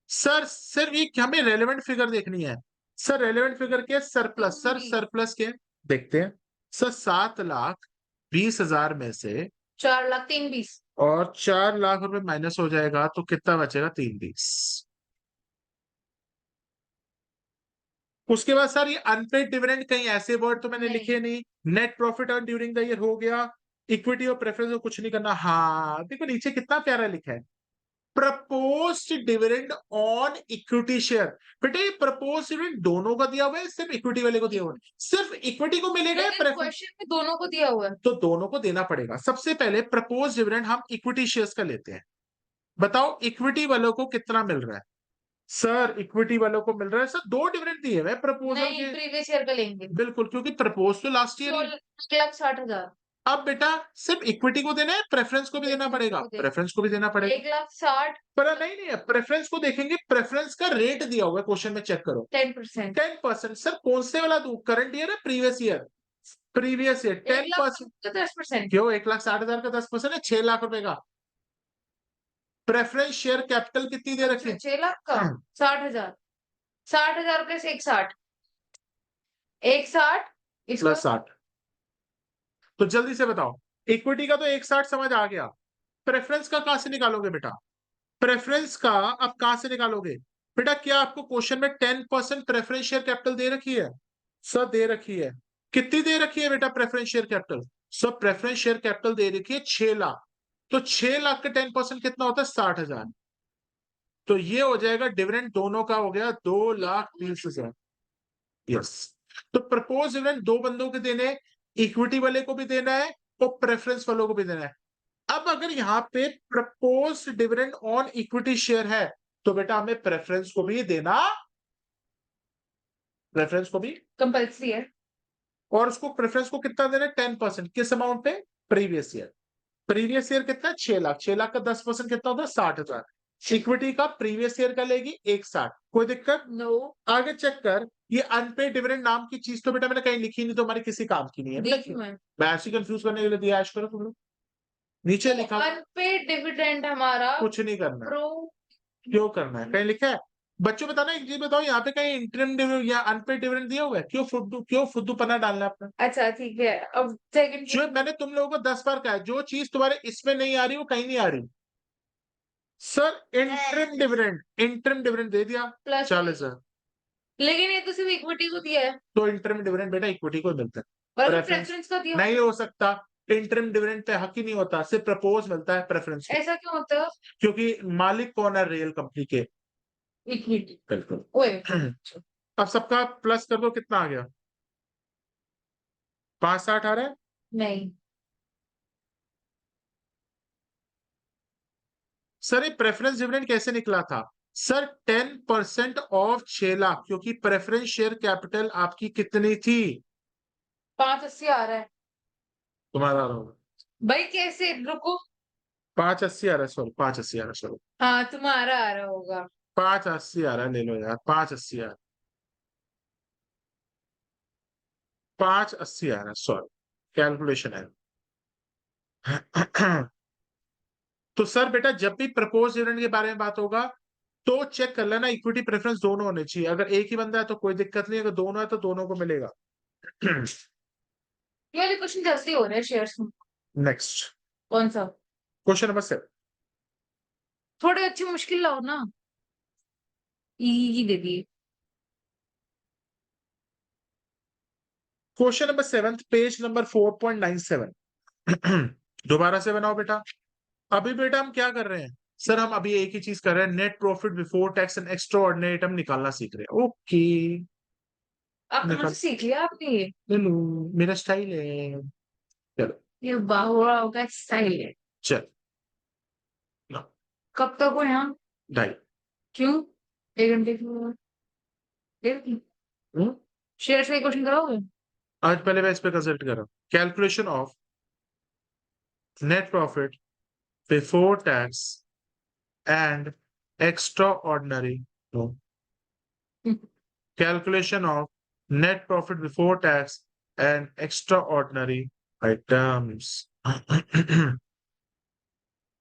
सर सिर्फ ये हमें रेलेवेंट फिगर देखनी है। सर रेलेवेंट फिगर के सरप्लस। सर जी। सरप्लस के देखते हैं। सर 7,20,000 में से 4,03,20 और 4 लाख रुपए माइनस हो जाएगा तो कितना बचेगा? 3,20। उसके बाद सर ये अनपेड डिविडेंड कहीं ऐसे वर्ड तो मैंने नहीं। लिखे नहीं। Net profit earn during the year हो गया। इक्विटी और प्रेफरेंस को कुछ नहीं करना। हाँ देखो नीचे कितना प्यारा लिखा है proposed dividend on equity share. बेटे ये प्रपोज डिविडेंड दोनों का दिया हुआ है सिर्फ इक्विटी वाले को दिया हुआ है? सिर्फ इक्विटी को मिलेगा या लेकिन प्रेफरेंस? क्वेश्चन में दोनों को दिया हुआ है। तो दोनों को देना पड़ेगा। सबसे पहले प्रपोज डिविडेंड हम इक्विटी शेयर्स का लेते हैं। बताओ इक्विटी वालों को कितना मिल रहा है? सर इक्विटी वालों को मिल रहा है सर 2 डिविडेंड दिए हुए प्रपोजल नहीं के। प्रीवियस ईयर का लेंगे। बिल्कुल क्योंकि प्रपोज तो लास्ट ईयर ही। 1,60,000 अब बेटा सिर्फ इक्विटी को देना है प्रेफरेंस को भी देना पड़ेगा? प्रेफरेंस को भी देना पड़ेगा। 1,60,000 पर नहीं नहीं प्रेफरेंस को देखेंगे। प्रेफरेंस का रेट दिया हुआ है क्वेश्चन में चेक करो 10%। 10%। सर कौन से वाला दूं? करंट ईयर है प्रीवियस ईयर? Previous year 10%। 10%। क्यों? 1,60,000 का 10% है 6 लाख रुपए का। प्रेफरेंस शेयर कैपिटल कितनी दे रखी है? 6 लाख का 60,000 60,000 का 1,60 1,60 इसको प्लस 60। तो जल्दी से बताओ इक्विटी का तो 1,60 समझ आ गया। प्रेफरेंस का कहां से निकालोगे बेटा? प्रेफरेंस का अब कहां से निकालोगे? बेटा क्या आपको क्वेश्चन में 10% प्रेफरेंस शेयर कैपिटल दे रखी है? सर दे रखी है। कितनी दे रखी है बेटा preference share capital? Sir preference share capital दे रखी है 6 लाख। तो 6 लाख का 10% कितना होता है? 60,000। तो ये हो जाएगा डिविडेंड दोनों का हो गया 2,20,000। यस। तो प्रपोज डिविडेंड 2 बंदों के देने, इक्विटी वाले को भी देना है और प्रेफरेंस वालों को भी देना है। अब अगर यहाँ पे propose dividend on equity share है तो बेटा हमें प्रेफरेंस को भी देना प्रेफरेंस को भी, कंपल्सरी है। और उसको प्रेफरेंस को कितना देना है? 10%। किस अमाउंट पे? Previous year. प्रीवियस ईयर कितना? 6 लाख। 6 लाख का 10% कितना होता है? 60,000। इक्विटी का प्रीवियस ईयर का लेगी 160। कोई दिक्कत? नो, आगे चेक कर, ये अनपेड डिविडेंड नाम की चीज तो बेटा मैंने कहीं लिखी नहीं, तो हमारी किसी काम की नहीं है। देखी मैं। मैं ऐसे कंफ्यूज करने के लिए दिया, ऐश करो तुम लोग। नीचे लिखा, अनपेड डिविडेंड हमारा कुछ नहीं करना है। प्रो क्यों करना है? कहीं लिखा है? बच्चों बताना, एक चीज बताओ, यहाँ पे कहीं इंटरिम डिविडेंड या अनपेड डिविडेंड दिया हुआ है? क्यों फुद्दू पना डालना है अपना? अच्छा ठीक है, अब सेकंड जो मैंने तुम लोगों को 10 बार कहा है, जो चीज तुम्हारे इसमें नहीं आ रही वो कहीं नहीं आ रही। सर इंटरिम डिविडेंड दे दिया प्लस, 40,000। लेकिन ये तो सिर्फ इक्विटी को दिया है तो इंटरिम डिविडेंड बेटा इक्विटी को मिलता है। और प्रेफरेंस प्रेफरेंस का दिया नहीं हो सकता। इंटरिम डिविडेंड पे हक ही नहीं होता, सिर्फ प्रपोज मिलता है प्रेफरेंस को। ऐसा क्यों होता है? क्योंकि मालिक कौन है रियल कंपनी के? इक्विटी। बिल्कुल। ओए अब सबका प्लस कर दो, कितना आ गया? 560 आ रहा है। नहीं, सर ये प्रेफरेंस डिविडेंड कैसे निकला था? सर 10% ऑफ 6 लाख, क्योंकि प्रेफरेंस शेयर कैपिटल आपकी कितनी थी? 580 आ रहा है तुम्हारा आ रहा होगा भाई। कैसे? रुको, 580 आ रहा है, सॉरी 580 आ रहा है, सॉरी हाँ तुम्हारा आ रहा होगा। 580 आ रहा है, ले लो यार 580 आ रहा है, 580 आ रहा है, सॉरी कैलकुलेशन है। तो सर बेटा जब भी प्रपोज डिविडेंड के बारे में बात होगा तो चेक कर लेना, इक्विटी प्रेफरेंस दोनों होने चाहिए। अगर एक ही बंदा है तो कोई दिक्कत नहीं, अगर दोनों है तो दोनों को मिलेगा। ये वाले क्वेश्चन जल्दी हो रहे हैं शेयर्स में। नेक्स्ट कौन सा? Question number 7। थोड़े अच्छी मुश्किल लाओ ना, इजी दे दिए। Question number 7, page number 4.97। दोबारा से बनाओ बेटा। अभी बेटा हम क्या कर रहे हैं? सर हम अभी एक ही चीज कर रहे हैं, net profit before tax and extra ordinary item निकालना सीख रहे हैं। ओके, अब तो निकाल मुझसे सीख लिया आपने ये। ले लो, मेरा स्टाइल है। चलो ये बाहुड़ा होगा स्टाइल है। चल लो, कब तक हो यहाँ? 2.5। क्यों? 1 घंटे क्यों? हम्म? शेयर से क्वेश्चन कराओगे? आज पहले मैं इस पे कंसल्ट कर रहा हूँ। Calculation of net profit before tax and extra ordinary, calculation of net profit before tax and extraordinary items.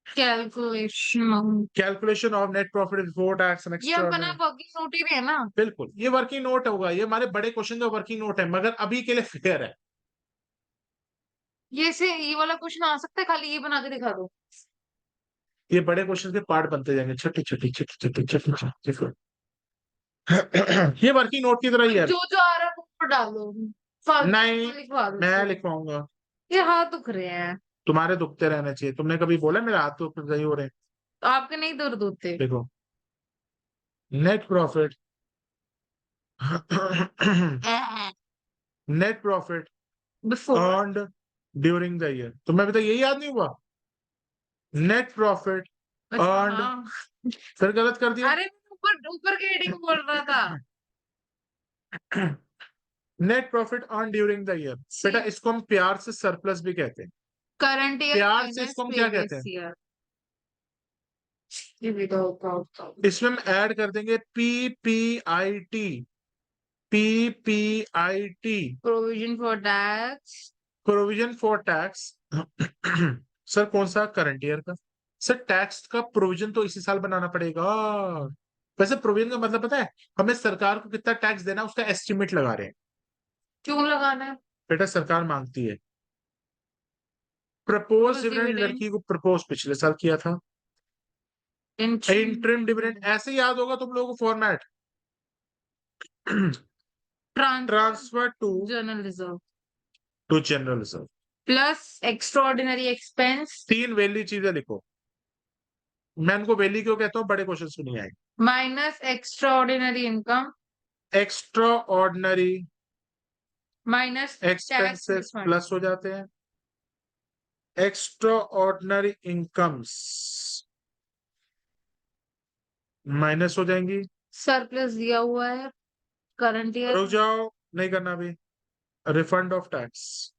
Calculation. Calculation of net profit before tax and ये अपना extraordinary। वर्किंग नोट ही है ना? बिल्कुल, ये वर्किंग नोट होगा, ये हमारे बड़े क्वेश्चन का वर्किंग नोट है, मगर अभी के लिए फेयर है। ये से ये वाला क्वेश्चन आ सकता है, खाली ये बना के दिखा दो। ये बड़े क्वेश्चन के पार्ट बनते जाएंगे, छोटे छोटे छोटे छोटे छोटे छोटे। ये वर्किंग नोट की तरह ही है। जो जो आ रहा है वो ऊपर डाल दो, नहीं, फालतू लिखवा दो मैं इसको। लिखवाऊंगा। ये हाथ दुख रहे हैं। तुम्हारे दुखते रहने चाहिए, तुमने कभी बोला मेरे हाथ तो सही हो रहे हैं? आपके नहीं दर्द होते? देखो, net profit net profit before. Earned during the year. तुम्हें अभी तक यही याद नहीं हुआ? नेट प्रॉफिट अच्छा अर्न्ड, हाँ। फिर गलत कर दिया। अरे मैं ऊपर ऊपर के हेडिंग बोल रहा था। Net profit earn during the year, बेटा इसको हम प्यार से सरप्लस भी कहते हैं। करंट ईयर प्यार से माइनस इसको हम क्या कहते प्रीवियस हैं? ईयर। ये भी तो इसमें हम ऐड कर देंगे PPIT। PPIT provision for tax. Provision for tax. Sir कौन सा? करंट ईयर का। सर टैक्स का प्रोविजन तो इसी साल बनाना पड़ेगा। वैसे प्रोविजन का मतलब पता है? हमें सरकार को कितना टैक्स देना है उसका एस्टिमेट लगा रहे हैं। क्यों लगाना है? बेटा सरकार मांगती है। प्रपोज डिविडेंड डिविडेंड लड़की को प्रपोज पिछले साल किया था। इंटरिम डिविडेंड ट्रांसफर ऐसे याद होगा तुम लोगों को format. Transfer general reserve to general reserve. Plus extraordinary expense 3 वैली चीजें लिखो। मैं इनको वैली क्यों कहता हूँ, बड़े क्वेश्चन नहीं आएंगे। Minus extraordinary income extra ordinary minus tax expenses refund. Plus हो जाते हैं, एक्स्ट्रा ऑर्डिनरी इनकम्स माइनस हो जाएंगी। सरप्लस दिया हुआ है करंट ईयर रुक जाओ, नहीं करना अभी। Refund of tax.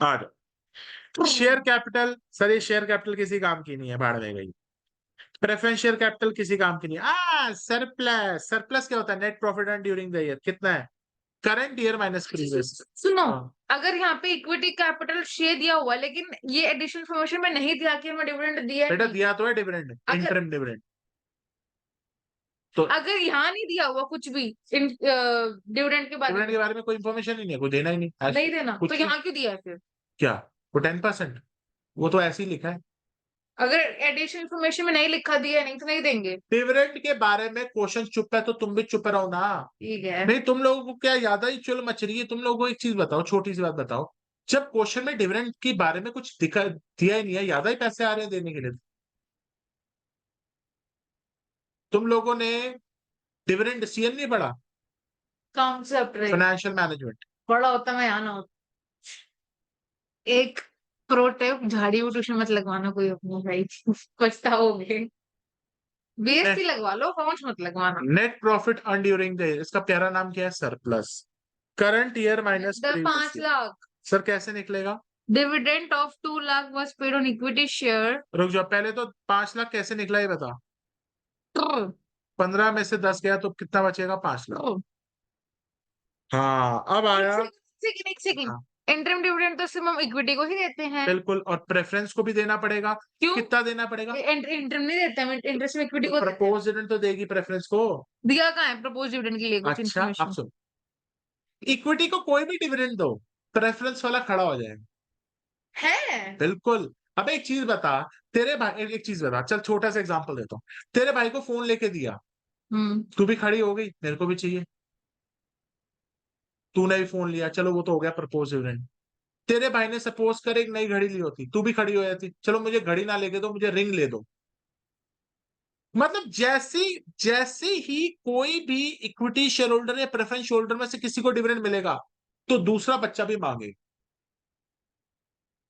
आ जाओ। शेयर कैपिटल, सर ये शेयर कैपिटल किसी काम की नहीं है, भाड़ में गई। प्रेफरेंस शेयर कैपिटल किसी काम की नहीं है। सरप्लस, सरप्लस क्या होता है? Net profit and during the year कितना है? Current year minus previous. सुनो, हाँ अगर यहाँ पे इक्विटी कैपिटल शेयर दिया हुआ लेकिन ये एडिशनल इन्फॉर्मेशन में नहीं दिया कि हमें डिविडेंड दिया है बेटा, नहीं। दिया तो है डिविडेंड, अगर इंटरिम डिविडेंड। तो अगर यहाँ नहीं दिया हुआ कुछ भी डिविडेंड के बारे डिविडेंड में के बारे में कोई इन्फॉर्मेशन ही नहीं है, कोई देना ही नहीं आज नहीं देना, कुछ तो नहीं। यहाँ क्यों दिया है फिर? क्या वो 10%? वो तो ऐसे ही लिखा है। अगर एडिशनल इन्फॉर्मेशन में नहीं लिखा दिया है नहीं तो नहीं देंगे। डिविडेंड के बारे में क्वेश्चन चुप है तो तुम भी चुप रहो ना। ठीक है। नहीं, तुम लोगों को क्या ज्यादा ही चुल मच रही है? तुम लोगों को एक चीज बताओ, छोटी सी बात बताओ। जब क्वेश्चन में डिविडेंड के बारे में कुछ दिखा दिया ही नहीं है, ज्यादा ही पैसे आ रहे हैं देने के लिए। तुम लोगों ने डिविडेंड डिसीजन नहीं पढ़ा? कॉन्सेप्ट रहे फाइनेंशियल मैनेजमेंट। बड़ा होता मैं यहाँ ना होता। एक प्रो टिप, झाड़ी वो ट्यूशन मत लगवाना कोई अपना भाई। पछताओगे। बीएससी लगवा लो, कॉमर्स मत लगवाना। Net profit earn during the year, इसका प्यारा नाम क्या है? Surplus. Current year minus previous 5 year. Lakh sir कैसे निकलेगा? Dividend of 2 lakh was paid on equity share। रुक जाओ, पहले तो 5 लाख कैसे निकला ये बता। 15 में से 10 गया तो कितना बचेगा? 5 लाख। हाँ अब आया। एक सेकंड, हाँ इंटरम डिविडेंड तो सिर्फ हम इक्विटी को ही देते हैं। बिल्कुल, और प्रेफरेंस को भी देना पड़ेगा। क्यों? कितना देना पड़ेगा? इंटरम नहीं देते हम, इंटरेस्ट में इक्विटी को देते हैं। प्रपोज डिविडेंड तो देगी प्रेफरेंस को। दिया कहाँ है प्रपोज डिविडेंड के लिए कुछ अच्छा अब इन्फॉर्मेशन? सुन, इक्विटी को कोई भी डिविडेंड दो, प्रेफरेंस वाला खड़ा हो जाएगा। है। बिल्कुल। अब एक चीज बता, तेरे भाई, एक चीज बता, चल छोटा सा एग्जांपल देता हूँ। तेरे भाई को फोन लेके दिया, हम्म। तू भी खड़ी हो गई, मेरे को भी चाहिए। तूने भी फोन लिया, चलो वो तो हो गया प्रपोज डिविडेंड। तेरे भाई ने सपोज कर एक नई घड़ी ली होती, तू भी खड़ी हो जाती, चलो मुझे घड़ी ना लेके दो, मुझे रिंग ले दो। मतलब जैसे जैसे ही कोई भी इक्विटी शेयर होल्डर या प्रेफरेंस शेयर होल्डर में से किसी को डिविडेंड मिलेगा, तो दूसरा बच्चा भी मांगे।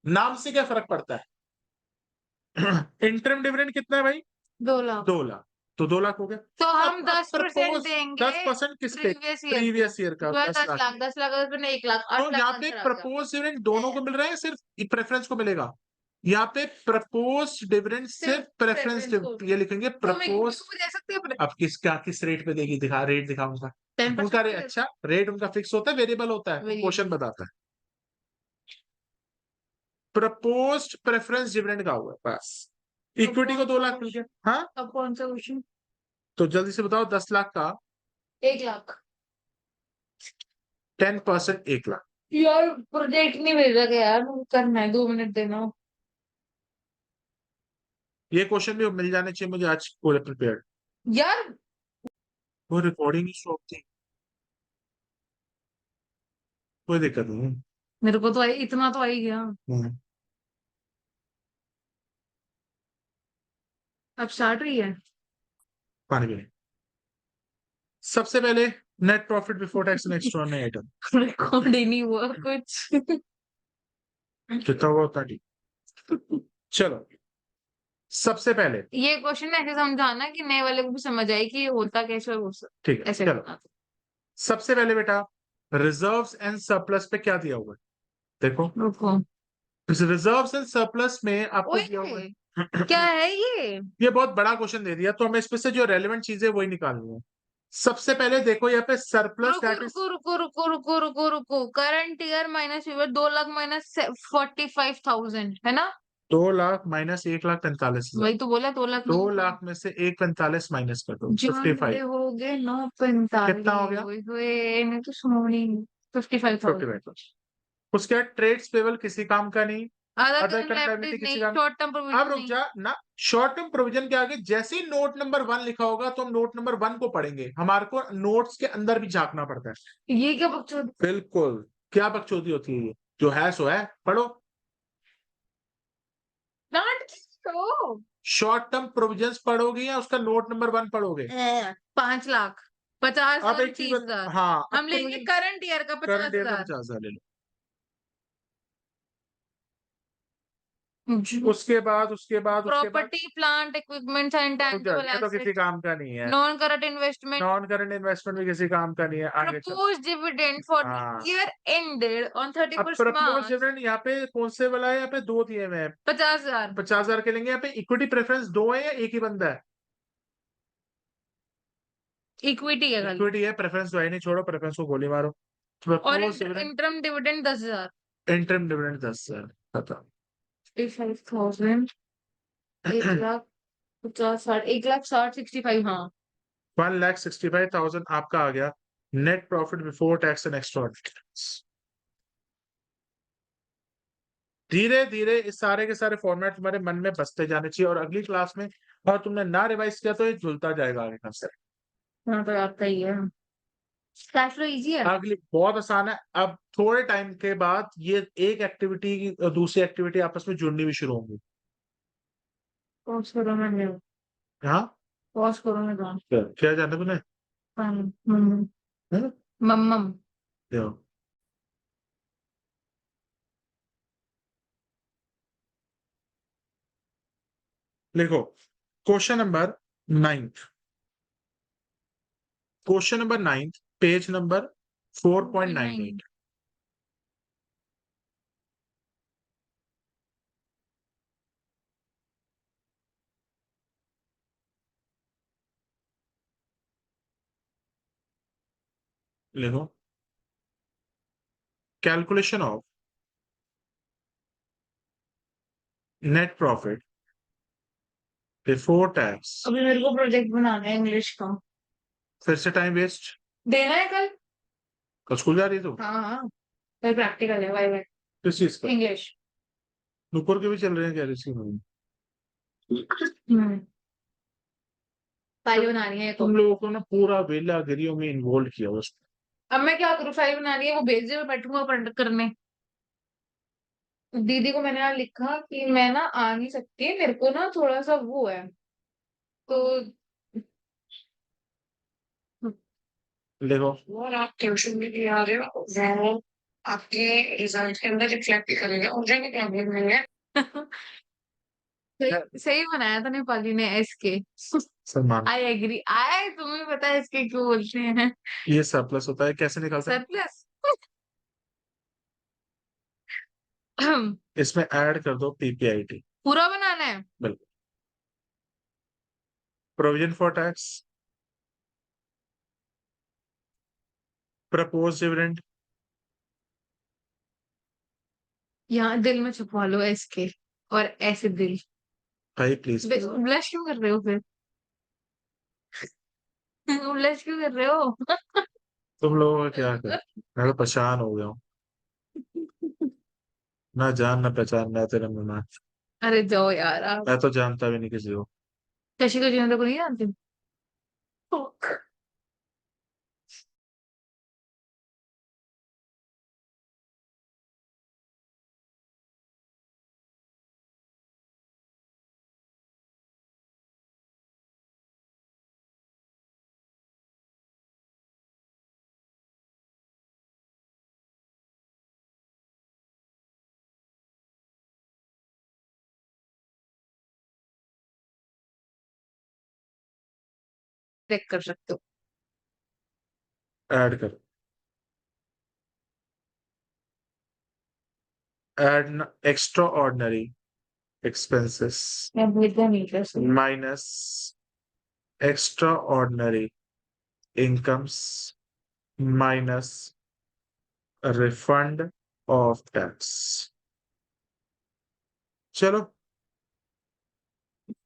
नाम से क्या फर्क पड़ता है? इंटरम डिविडेंड कितना है भाई? 2 लाख। 2 लाख। तो 2 लाख हो गया। तो हम अब 10% प्रपोज देंगे 10% किस पे? प्रीवियस ईयर पे। प्रीवियस ईयर का तो 10 10 लाख। लाख, 10 लाख अगर 1 लाख, 8 तो लाख यहाँ पे आंसर आ गया। प्रपोज डिविडेंड दोनों को मिल रहा है, सिर्फ प्रेफरेंस को मिलेगा? यहाँ पे प्रपोज डिविडेंड सिर्फ प्रेफरेंस, प्रेफरेंस को ये लिखेंगे तो हम इक्विटी प्रपोज। को दे सकते हैं। अब किस रेट पे देगी? दिखा, रेट दिखा उनका। 10% उनका रेट, अच्छा रेट उनका फिक्स होता है, वेरिएबल होता है? Variable। क्वेश्चन बताता है। प्रपोज्ड प्रेफरेंस डिविडेंड का हुआ है बस। इक्विटी को 2 लाख मिल गया। हाँ अब कौन सा क्वेश्चन? तो जल्दी से बताओ, 10 लाख का 1 लाख। 10% 1 लाख। यार प्रोजेक्ट नहीं भेजा गया यार, मुझे करना है, 2 मिनट देना। ये क्वेश्चन भी मिल जाने चाहिए मुझे आज पूरे प्रिपेयर्ड। यार वो रिकॉर्डिंग ही स्टॉप थी, कोई दिक्कत नहीं। मेरे को तो इतना तो आ ही गया। हम्म, अब स्टार्ट हुई है। पानी भी नहीं। सबसे पहले net profit before tax and extraordinary item record ही नहीं हुआ कुछ। कितना हुआ उतना ठीक। चलो सबसे पहले, ये क्वेश्चन ऐसे समझाना कि नए वाले को भी समझ आए कि ये होता कैसे और वो ठीक है ऐसे चलो। करना। सबसे पहले बेटा, रिजर्व्स एंड सरप्लस पे क्या दिया हुआ है देखो। रुको। इस रिजर्व्स एंड सरप्लस में आपको ओए दिया हुआ क्या है। है ये? ये बहुत बड़ा क्वेश्चन दे दिया, तो हमें इसमें से जो रेलेवेंट चीजें वही निकालनी है। सबसे पहले देखो यहाँ पे सरप्लस, रुको दैट इज रुको रुको रुको रुको रुको रुको, current year minus 2 lakh minus 45,000 है ना? 2 लाख माइनस 1,45,000। वही तो बोला, 2 लाख 2 लाख में से 1,45 माइनस कर दो, जान बड़े 55। हो गए कितना हो 9,45। गया? ओए होए, नहीं तो सुनोनी। 55,000। 55। उसके बाद ट्रेड्स पेबल किसी काम का नहीं। अदर अदर करंट लायबिलिटीज किसी नहीं, काम। शॉर्ट टर्म अब प्रोविजन रुक नहीं। जा ना, शॉर्ट टर्म प्रोविजन के आगे जैसे ही नोट नंबर 1 लिखा होगा तो हम नोट नंबर 1 को पढ़ेंगे, हमारे को नोट्स के अंदर भी झांकना पड़ता है। ये क्या बकचोद? बिल्कुल। क्या बकचोदी होती है? ये जो है सो है, पढ़ो। डांट तो शॉर्ट टर्म प्रोविजंस पढ़ोगे या उसका नोट नंबर 1 पढ़ोगे? 5 लाख, 50 अब हजार, एक चीज 30,000। हाँ, अब हम लेंगे करंट ईयर का करंट ईयर का 50,000। 50,000 ले लो। उसके बाद प्रॉपर्टी प्लांट इक्विपमेंट्स एंड रुक जाओ, टैंजिबल ये तो किसी एसेट्स, काम का नहीं है। Non current investment, non current investment भी किसी काम का नहीं है। आगे चलो। proposed dividend for the हाँ, year ended on अब 31st प्रपोज March डिविडेंड यहाँ पे कौन से वाला है? यहाँ पे दो दिए हुए हैं। 50,000 50,000 के लेंगे। यहाँ पे इक्विटी प्रेफरेंस दो है या एक ही बंदा है? इक्विटी है खाली, इक्विटी है, प्रेफरेंस तो है नहीं। छोड़ो, प्रेफरेंस को गोली मारो। और propose dividend, interim dividend 10,000, interim dividend 10,000 खत्म। 55,000, 1,50,000, 60, 1,60,000, 65, हाँ 1,65,000 आपका आ गया। Net profit before tax and extra. धीरे धीरे इस सारे के सारे फॉर्मेट तुम्हारे मन में बसते जाने चाहिए, और अगली क्लास में अगर तुमने ना रिवाइज किया तो ये झुलता जाएगा आगे का से। हाँ तो आपका ही है। कैश फ्लो इजी है, अगली बहुत आसान है। अब थोड़े टाइम के बाद ये एक एक्टिविटी दूसरी एक्टिविटी आपस में जुड़नी भी शुरू होंगी। पॉज करो मैंने, हाँ, पॉज करो मैं जान, क्या जानना तुमने? हाँ? मम्मम। देखो, लिखो question number 9, question number 9, page number 4.98। लिखो calculation of net profit before tax. अभी मेरे को प्रोजेक्ट बनाना है इंग्लिश का, फिर से टाइम वेस्ट। देना है कल। कल स्कूल जा रही है तू? हाँ हाँ, कल प्रैक्टिकल है, बाय किस चीज का? इंग्लिश। नुपुर के भी चल रहे हैं क्या ऋषि में? फाइल बनानी है तो। तुम लोगों को ना पूरा वेला गिरियों में इन्वॉल्व किया उसमें। अब मैं क्या करूँ, फाइल बनानी है, वो भेज दे, मैं बैठूंगा प्रिंट करने। दीदी को मैंने यहाँ लिखा कि मैं ना आ नहीं सकती, मेरे को ना थोड़ा सा वो है, तो देखो, और आप ट्यूशन भी नहीं आ रहे हो, वो आपके रिजल्ट के अंदर रिफ्लेक्ट करेगा, मुझे नहीं प्रॉब्लम नहीं है। सही सही बनाया था नेपाली ने, एसके। सलमान, आई एग्री, आई तुम्हें पता है एसके क्यों बोलते हैं? ये सरप्लस होता है, कैसे निकालते हैं? सरप्लस। इसमें ऐड कर दो पीपीआईटी। पूरा बनाना है। बिल्कुल। Provision for tax, propose dividend. यहाँ दिल में छुपा लो एसके, और ऐसे दिल। भाई प्लीज। ब्लश क्यों कर रहे हो फिर? ब्लश क्यों कर रहे हो? तुम लोगों का क्या कर, मैं तो परेशान हो गया हूँ। ना जान ना पहचान, मैं तेरा मेहमान। अरे जाओ यार आप। मैं तो जानता भी नहीं किसी को। शशि को जिंदा को नहीं जानते? चेक कर सकते हो। ऐड करो, ऐड एक्स्ट्रा ऑर्डिनरी एक्सपेंसेस मैं भेजा नहीं कैसे। Minus extra ordinary incomes minus refund of tax. चलो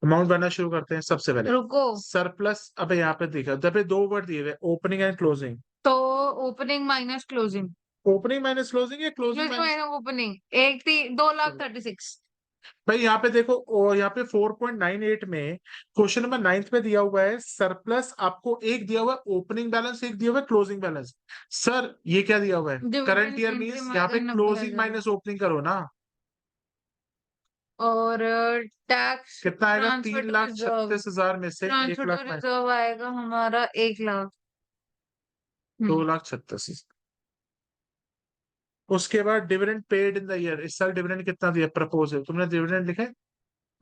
अमाउंट बनना शुरू करते हैं। सबसे पहले रुको, सरप्लस। अबे यहाँ पे देखा, जब पे दो वर्ड दिए हुए, ओपनिंग एंड क्लोजिंग। तो opening minus closing, opening minus closing या closing closing minus? Minus opening, एक थी 2,36,000। भाई यहाँ पे देखो, और यहाँ पे 4.98 में क्वेश्चन नंबर 9 पे दिया हुआ है सरप्लस। आपको एक दिया हुआ है ओपनिंग बैलेंस, एक दिया हुआ है क्लोजिंग बैलेंस। सर ये क्या दिया हुआ है? Current dividend year entry means यहाँ माइनस पे क्लोजिंग 90,000, माइनस ओपनिंग करो ना। और टैक्स कितना आएगा? ट्रांसफर तीन टू लाख रिजर्व, छत्तीस हजार में से एक ट्रांसफर टू लाख में रिजर्व आएगा हमारा 1,00,000। 2,36,000। उसके बाद dividend paid in the year, इस साल डिविडेंड कितना दिया प्रपोज है, तुमने डिविडेंड लिखा है?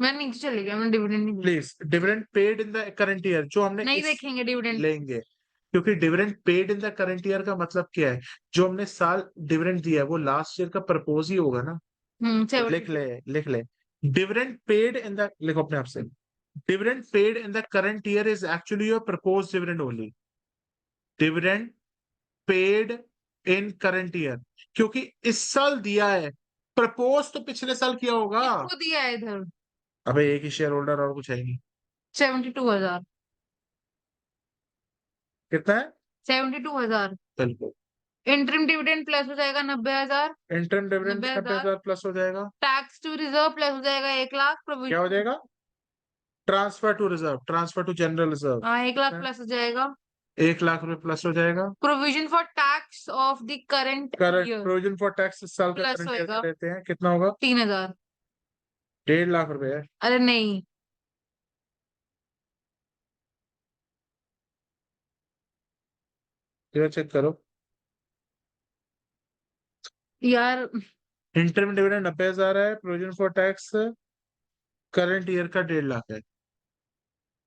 मैं नीचे चली गया, मैंने डिविडेंड नहीं देखा। Please, dividend paid in the current year, जो हमने नहीं इस देखेंगे डिविडेंड। लेंगे, क्योंकि dividend paid in the current year का मतलब क्या है, जो हमने साल डिविडेंड दिया है वो लास्ट ईयर का प्रपोज ही होगा ना। तो लिख 72। ले, लिख ले, डिविडेंड पेड इन द, लिखो अपने आप से, dividend paid in the current year is actually your propose dividend only, dividend paid in current year, क्योंकि इस साल दिया है, प्रपोज तो पिछले साल किया होगा। किसको दिया है इधर? अबे एक ही शेयर होल्डर और कुछ है नहीं। 72,000। कितना है? 72,000। बिल्कुल। इंटरिम डिविडेंड प्लस हो जाएगा 90,000। Interim dividend 90,000। 90,000 प्लस हो जाएगा। टैक्स टू रिजर्व प्लस हो जाएगा 1 लाख। क्या हो प्रोविजन। जाएगा? Transfer to reserve, transfer to general reserve, हाँ, 1 लाख प्लस हो जाएगा। 1 लाख रुपए प्लस हो जाएगा। Provision for tax of the current current year provision for tax इस साल का प्लस करंट ईयर होएगा का लेते हैं, कितना होगा? 3,000। 1.5 लाख रुपए है। अरे नहीं ये चेक करो। यार। इंटरम डिविडेंड 90,000 है, provision for tax current year का 1.5 लाख है।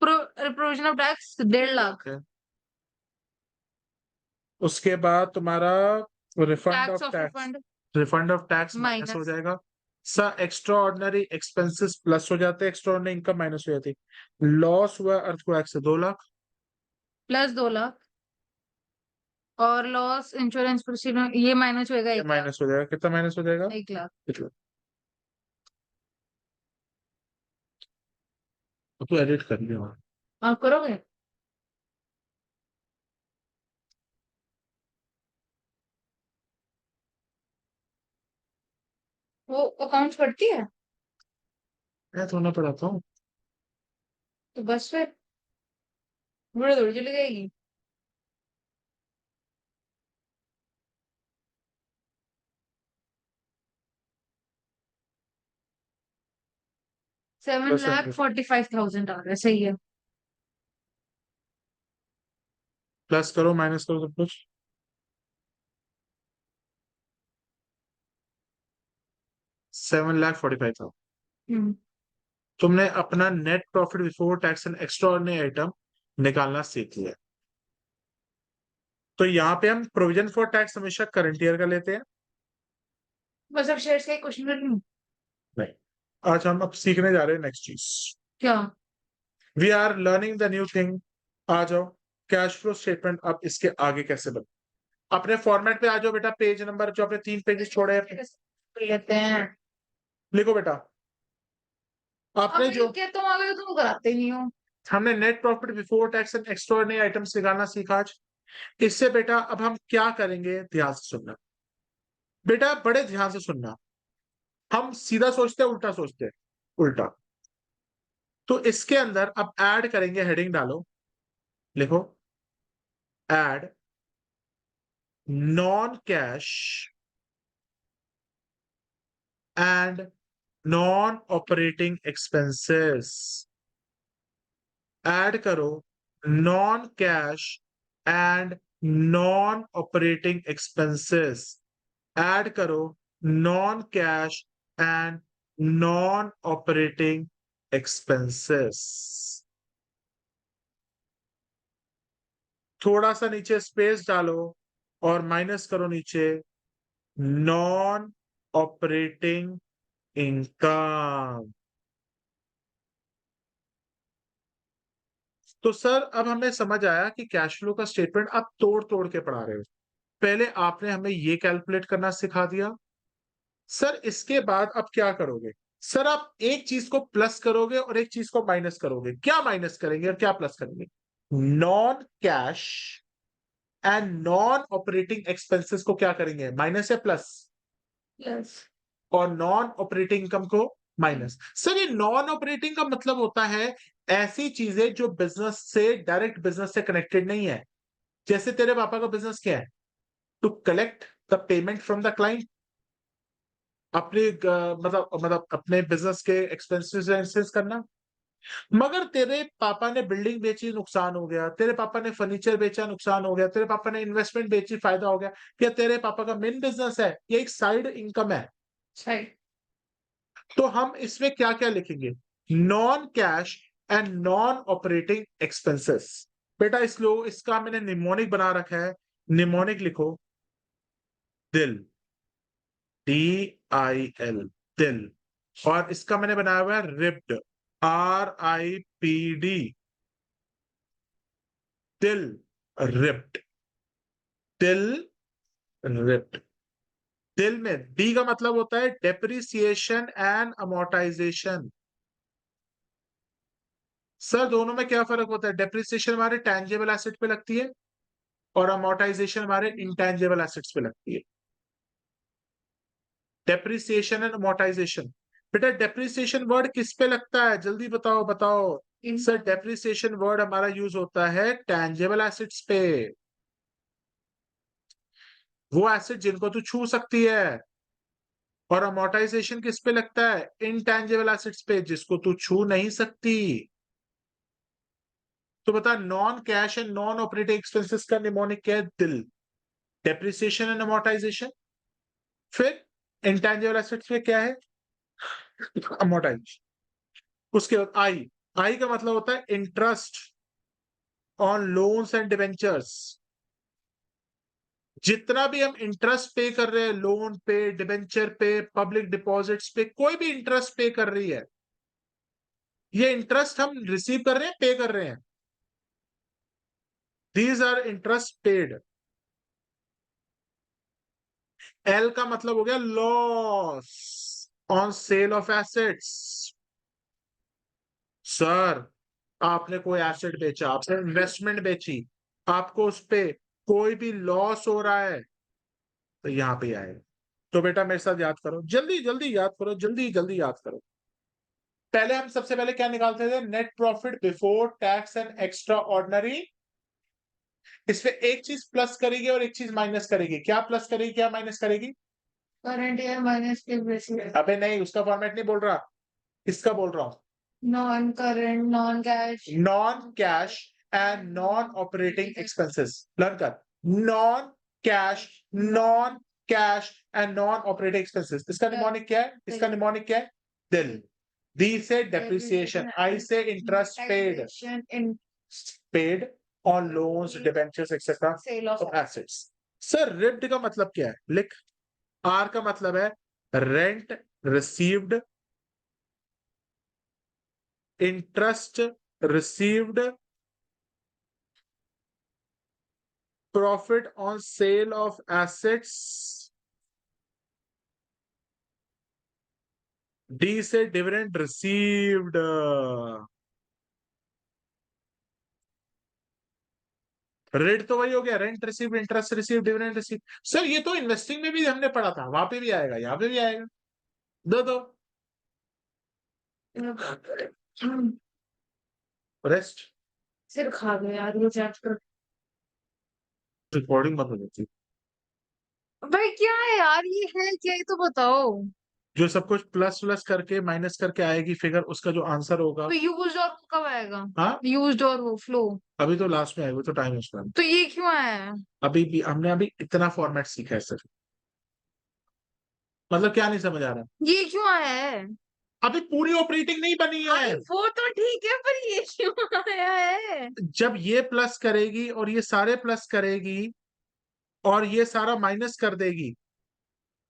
Provision of tax 1.5 lakh. है। उसके बाद तुम्हारा refund tax of of tax, refund refund of tax minus हो माइनस जाएगा। सा एक्स्ट्रा ऑर्डिनरी एक्सपेंसेस प्लस हो जाते हैं, एक्स्ट्रा ऑर्डिनरी इनकम माइनस हो जाती है। लॉस हुआ अर्थक्वेक से 2 लाख, प्लस 2 लाख। और लॉस इंश्योरेंस प्रोसीजर ये माइनस होएगा ये 1 लाख। माइनस हो जाएगा, कितना माइनस हो जाएगा? 1 लाख। कितना? तो एडिट कर लिया। आप करोगे? वो अकाउंट्स पढ़ती है? मैं थोड़ा पढ़ाता हूँ। तो बस फिर बड़े दौड़ चली जाएगी। 7 बस लाख 45,000 आ रहा है, सही है। प्लस करो माइनस करो सब कुछ। 7,45,000। हम्म। तुमने अपना net profit before tax and extra ordinary item निकालना सीख लिया। तो यहाँ पे हम प्रोविजन फॉर टैक्स हमेशा करंट ईयर का लेते हैं। बस अब शेयर्स का एक क्वेश्चन कर लूं। नहीं, आज हम अब सीखने जा रहे हैं नेक्स्ट चीज। क्या? We are learning the new thing. आ जाओ, कैश फ्लो स्टेटमेंट अब इसके आगे कैसे बने, अपने फॉर्मेट पे आ जाओ बेटा, पेज नंबर जो आपने 3 पेजेस छोड़े हैं लेते हैं। लिखो बेटा। अब आपने जो लिख के तुम आगे तो तुम कराते नहीं हो। हमने net profit before tax and extraordinary items निकालना सीखा आज, इससे बेटा अब हम क्या करेंगे, ध्यान से सुनना बेटा, बड़े ध्यान से सुनना। हम सीधा सोचते हैं, उल्टा सोचते हैं, उल्टा। तो इसके अंदर अब ऐड करेंगे, हेडिंग डालो, लिखो add non cash and non operating expenses. Add करो non cash and non operating expenses. Add करो non cash and non operating expenses. थोड़ा सा नीचे स्पेस डालो और माइनस करो नीचे नॉन ऑपरेटिंग इनकम। तो सर अब हमें समझ आया कि कैश फ्लो का स्टेटमेंट आप तोड़ तोड़ के पढ़ा रहे हो। पहले आपने हमें ये कैलकुलेट करना सिखा दिया, सर इसके बाद अब क्या करोगे? सर आप एक चीज को प्लस करोगे और एक चीज को माइनस करोगे। क्या माइनस करेंगे और क्या प्लस करेंगे? Non cash and non operating expenses को क्या करेंगे, माइनस या प्लस? यस। और नॉन ऑपरेटिंग इनकम को माइनस। सर ये नॉन ऑपरेटिंग का मतलब होता है ऐसी चीजें जो बिजनेस से, डायरेक्ट बिजनेस से कनेक्टेड नहीं है। जैसे तेरे पापा का बिजनेस क्या है? To collect the payment from the client, अपने मतलब अपने बिजनेस के एक्सपेंसेस करना। मगर तेरे पापा ने बिल्डिंग बेची, नुकसान हो गया, तेरे पापा ने फर्नीचर बेचा, नुकसान हो गया, तेरे पापा ने इन्वेस्टमेंट बेची, फायदा हो गया, क्या तेरे पापा का मेन बिजनेस है, ये एक साइड इनकम है। सही। तो हम इसमें क्या क्या लिखेंगे, non cash and non operating expenses. बेटा इसका मैंने निमोनिक बना रखा है, निमोनिक लिखो, दिल, DIL, दिल। और इसका मैंने बनाया हुआ है रिप्ड, RIPD, दिल रिप्ड, दिल रिप्ड। दिल में डी का मतलब होता है डेप्रिसिएशन एंड अमोर्टाइजेशन। सर दोनों में क्या फर्क होता है, डेप्रिसिएशन हमारे टैंजेबल एसेट पे लगती है और अमोर्टाइजेशन हमारे इंटैंजेबल एसेट्स पे लगती है। डेप्रिसिएशन एंड अमोर्टाइजेशन, बेटा डेप्रिसिएशन वर्ड किस पे लगता है, जल्दी बताओ बताओ। सर डेप्रिसिएशन वर्ड हमारा यूज होता है टैंजेबल एसेट्स पे, वो एसेट जिनको तू छू सकती है। और अमोर्टाइजेशन किस पे लगता है, इनटैंजेबल एसेट्स पे जिसको तू छू नहीं सकती। तो बता, non cash and non operating expenses का निमोनिक क्या है, दिल, डेप्रिसिएशन एंड अमोर्टाइजेशन। फिर इंटैंजेबल एसेट्स में क्या है, अमोर्टाइजेशन। उसके बाद आई का मतलब होता है interest on loans and debentures. जितना भी हम इंटरेस्ट पे कर रहे हैं, लोन पे, डिवेंचर पे, पब्लिक डिपॉजिट्स पे, कोई भी इंटरेस्ट पे कर रही है, ये इंटरेस्ट हम रिसीव कर रहे हैं, पे कर रहे हैं, these are interest paid. L का मतलब हो गया loss on sale of assets. Sir आपने कोई एसेट बेचा, आपने इन्वेस्टमेंट बेची, आपको उस पे कोई भी लॉस हो रहा है, तो यहां पे आएगा। तो बेटा मेरे साथ याद करो, जल्दी जल्दी याद करो, जल्दी जल्दी याद करो। पहले हम सबसे पहले क्या निकालते थे, net profit before tax and extra ordinary. इसमें एक चीज प्लस करेगी और एक चीज माइनस करेगी, क्या प्लस करेगी क्या माइनस करेगी, current year minus previous year. अबे नहीं, उसका फॉर्मेट नहीं बोल रहा, इसका बोल रहा हूं। Non current, non cash, non cash and non operating expenses, learn कर, non cash, non cash and non operating expenses. इसका निमोनिक क्या है, इसका निमोनिक क्या है, दिल। डी से डेप्रिसिएशन, आई से interest paid, paid on loans, debentures etcetera sale of assets. Sir RIPD का मतलब क्या है, लिख, आर का मतलब है rent received, interest received, profit on sale of assets. D से डिविडेंड रिसीव्ड। रेट तो वही हो गया, rent received, interest received, dividend received. Sir ये तो इन्वेस्टिंग में भी हमने पढ़ा था, वहां पे भी आएगा, यहाँ पे भी आएगा। दो दो रेस्ट, सिर खा गए यार ये चैप्टर। रिकॉर्डिंग बंद हो जाती है। भाई क्या है यार, ये है क्या, ये तो बताओ। जो सब कुछ प्लस प्लस करके माइनस करके आएगी फिगर, उसका जो आंसर होगा। तो यूज्ड और वो कब आएगा? हाँ यूज्ड और वो फ्लो। अभी तो लास्ट में आएगा, तो टाइम है उसका। तो ये क्यों आया है? अभी भी हमने अभी इतना फॉर्मेट सीखा है सर, मतलब क्या नहीं समझ आ रहा, ये क्यों आया है? अभी पूरी ऑपरेटिंग नहीं बनी भाई है। वो तो ठीक है, पर ये क्यों आया है? जब ये प्लस करेगी और ये सारे प्लस करेगी और ये सारा माइनस कर देगी,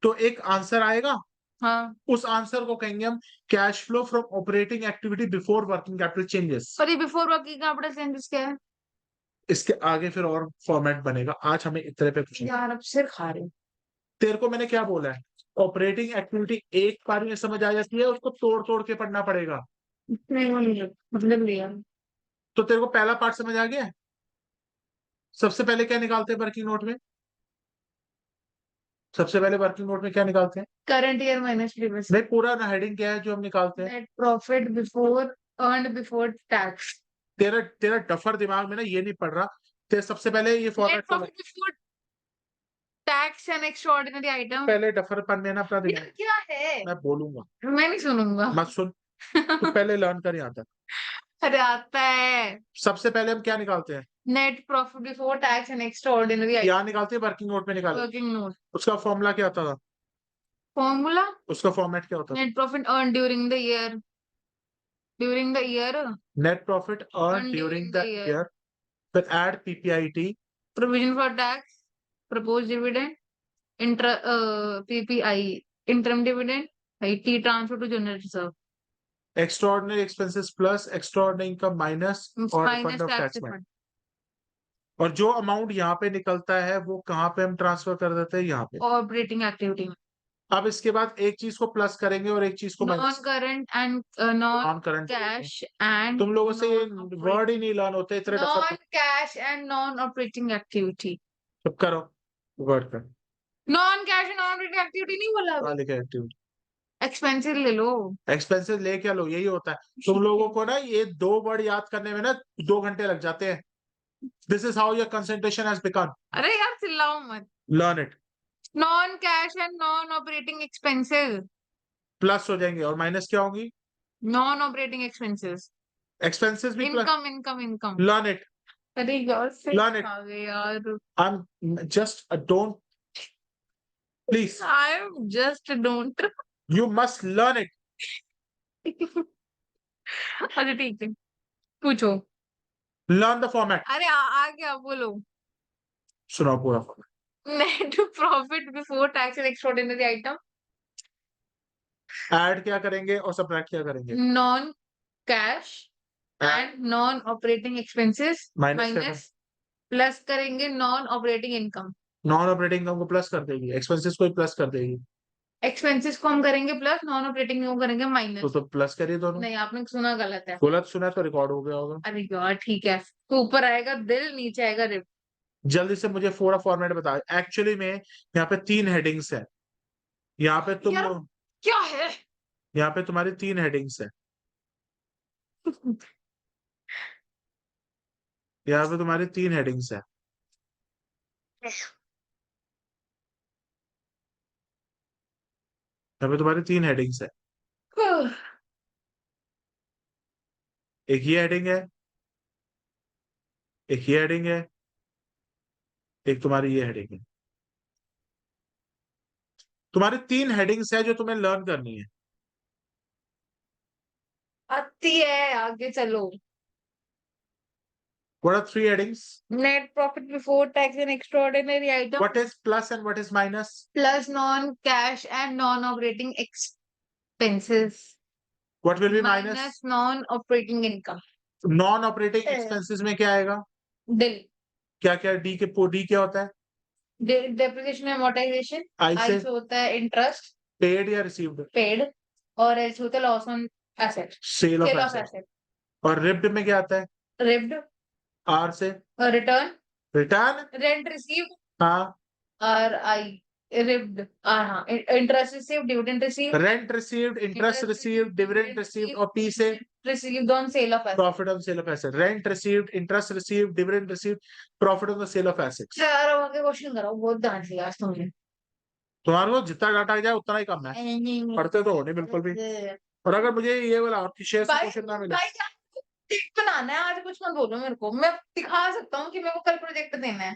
तो एक आंसर आएगा। हाँ। उस आंसर को कहेंगे हम cash flow from operating activity before working capital changes. और ये बिफोर वर्किंग कैपिटल चेंजेस क्या है? इसके आगे फिर और फॉर्मेट बनेगा, आज हमें इतने पे कुछ नहीं। यार अब सिर खा रहे हो। तेरे को मैंने क्या बोला है, ऑपरेटिंग एक्टिविटी एक बार में समझ आ जाती है, उसको तोड़ तोड़ के पढ़ना पड़ेगा। नहीं वो नहीं मतलब लिया। तो तेरे को पहला पार्ट समझ आ गया है? सबसे पहले क्या निकालते हैं वर्किंग नोट में, सबसे पहले वर्किंग नोट में क्या निकालते हैं, करंट ईयर माइनस प्रीवियस। नहीं पूरा ना हेडिंग क्या है जो हम निकालते हैं। Net profit before earned before tax. तेरा तेरा डफर दिमाग में ना ये नहीं पड़ रहा, तेरे सबसे पहले ये net format profit before tax and extraordinary item. पहले डफर पन में ना अपना दिमाग, क्या है? मैं बोलूंगा, मैं नहीं सुनूंगा। मत सुन, तू पहले लर्न कर यहाँ तक। अरे आता है। सबसे पहले हम क्या निकालते हैं? Net profit before tax and extra ordinary यहाँ निकालते हैं, वर्किंग नोट में निकाले। वर्किंग नोट उसका फॉर्मूला क्या होता था? फॉर्मूला उसका फॉर्मेट क्या होता था? Net profit earn during the year net profit earn earn during during the the year year, फिर add PPIT, provision for tax propose dividend inter PPI interim dividend T transfer to general reserve extraordinary expenses plus extraordinary income minus और refund minus of tax tax में। Refund. और जो amount यहाँ पे निकलता है वो कहाँ पे हम ट्रांसफर कर देते हैं? यहाँ पे। ऑपरेटिंग एक्टिविटी में अब इसके बाद एक चीज को प्लस करेंगे और एक चीज को non minus. Current and non non current. Cash and तुम लोगों से ये नॉन वर्ड ही नहीं लर्न होते, इतने दफा। Cash and non operating activity चुप करो, वर्ड कर। Non cash and non operating activity नहीं बोला कहाँ अभी। लिखा एक्टिविटी? एक्सपेंसिव ले लो। एक्सपेंसेस ले क्या लो, यही होता है। तुम लोगों को ना ये दो वर्ड याद करने में ना 2 घंटे लग जाते हैं। This is how your concentration has become. अरे यार चिल्लाओ मत। Learn it. Non cash and non operating expenses plus हो जाएंगे और माइनस क्या होंगी? नॉन ऑपरेटिंग एक्सपेंसेस एक्सपेंसेस भी plus. Income income income. Learn it. अरे यार से लर्न इट। आ गए यार। I am just don't, please, I am just don't. You must learn it. अच्छा ठीक है पूछो। Learn the format. अरे आ गया बोलो। सुनाओ पूरा format. Net profit before tax and extraordinary item add क्या करेंगे और सबट्रैक्ट क्या करेंगे? Non cash and non operating expenses minus क्या करें? माइनस प्लस करेंगे non operating income. Non operating income को प्लस कर देगी, एक्सपेंसेस को प्लस कर देगी। एक्सपेंसेस को हम करेंगे प्लस नॉन ऑपरेटिंग को करेंगे माइनस। तो प्लस करिए दोनों। नहीं आपने सुना गलत है। गलत सुना तो रिकॉर्ड हो गया होगा। अरे यार ठीक है तो ऊपर आएगा दिल नीचे आएगा रिप। जल्दी से मुझे पूरा फॉर्मेट बताओ। एक्चुअली में यहाँ पे 3 हेडिंग्स है। यहाँ पे तुम, यार क्या है। यहाँ पे तुम्हारी 3 हेडिंग्स है। यहाँ पे तुम्हारी 3 हेडिंग्स है। यहाँ पे तुम्हारी 3 हेडिंग्स है। एक ये हेडिंग है, एक ये हेडिंग है, एक तुम्हारी ये हेडिंग है। तुम्हारी 3 हेडिंग्स है जो तुम्हें लर्न करनी है। आती है आगे चलो। What are 3 headings? Net profit before tax and extraordinary item What is plus and what is minus? Plus non cash and non operating expenses What will be minus? Minus non operating income. Non operating expenses में क्या आएगा? दिल क्या क्या D क्या होता है? Depreciation amortisation. आई आई से से होता है इंटरेस्ट पेड या रिसीव्ड? पेड और एल से होता है loss on asset sale of sale of asset. Asset. और रिप्ड में क्या आता है? रिप्ड आर से रिटर्न रिटर्न। रेंट रिसीव्ड हाँ, आर आई रिप्ड हाँ interest received dividend received rent received, interest received, dividend received, और पी से received on sale of asset. Profit on sale of asset. Rent received, interest received, dividend received, profit on the sale of assets. चार आगे question कराओ बहुत डांट लिया आज तुमने। तुम्हारे को जितना डाटा आ जाए उतना ही कम है, पढ़ते तो हो नहीं बिल्कुल भी। और अगर मुझे ये वाला आपकी शेयर से भाई क्वेश्चन ना मिले, भाई क्या प्रोजेक्ट बनाना है आज कुछ मत बोलो मेरे को मैं दिखा सकता हूँ कि मेरे को कल प्रोजेक्ट देना है।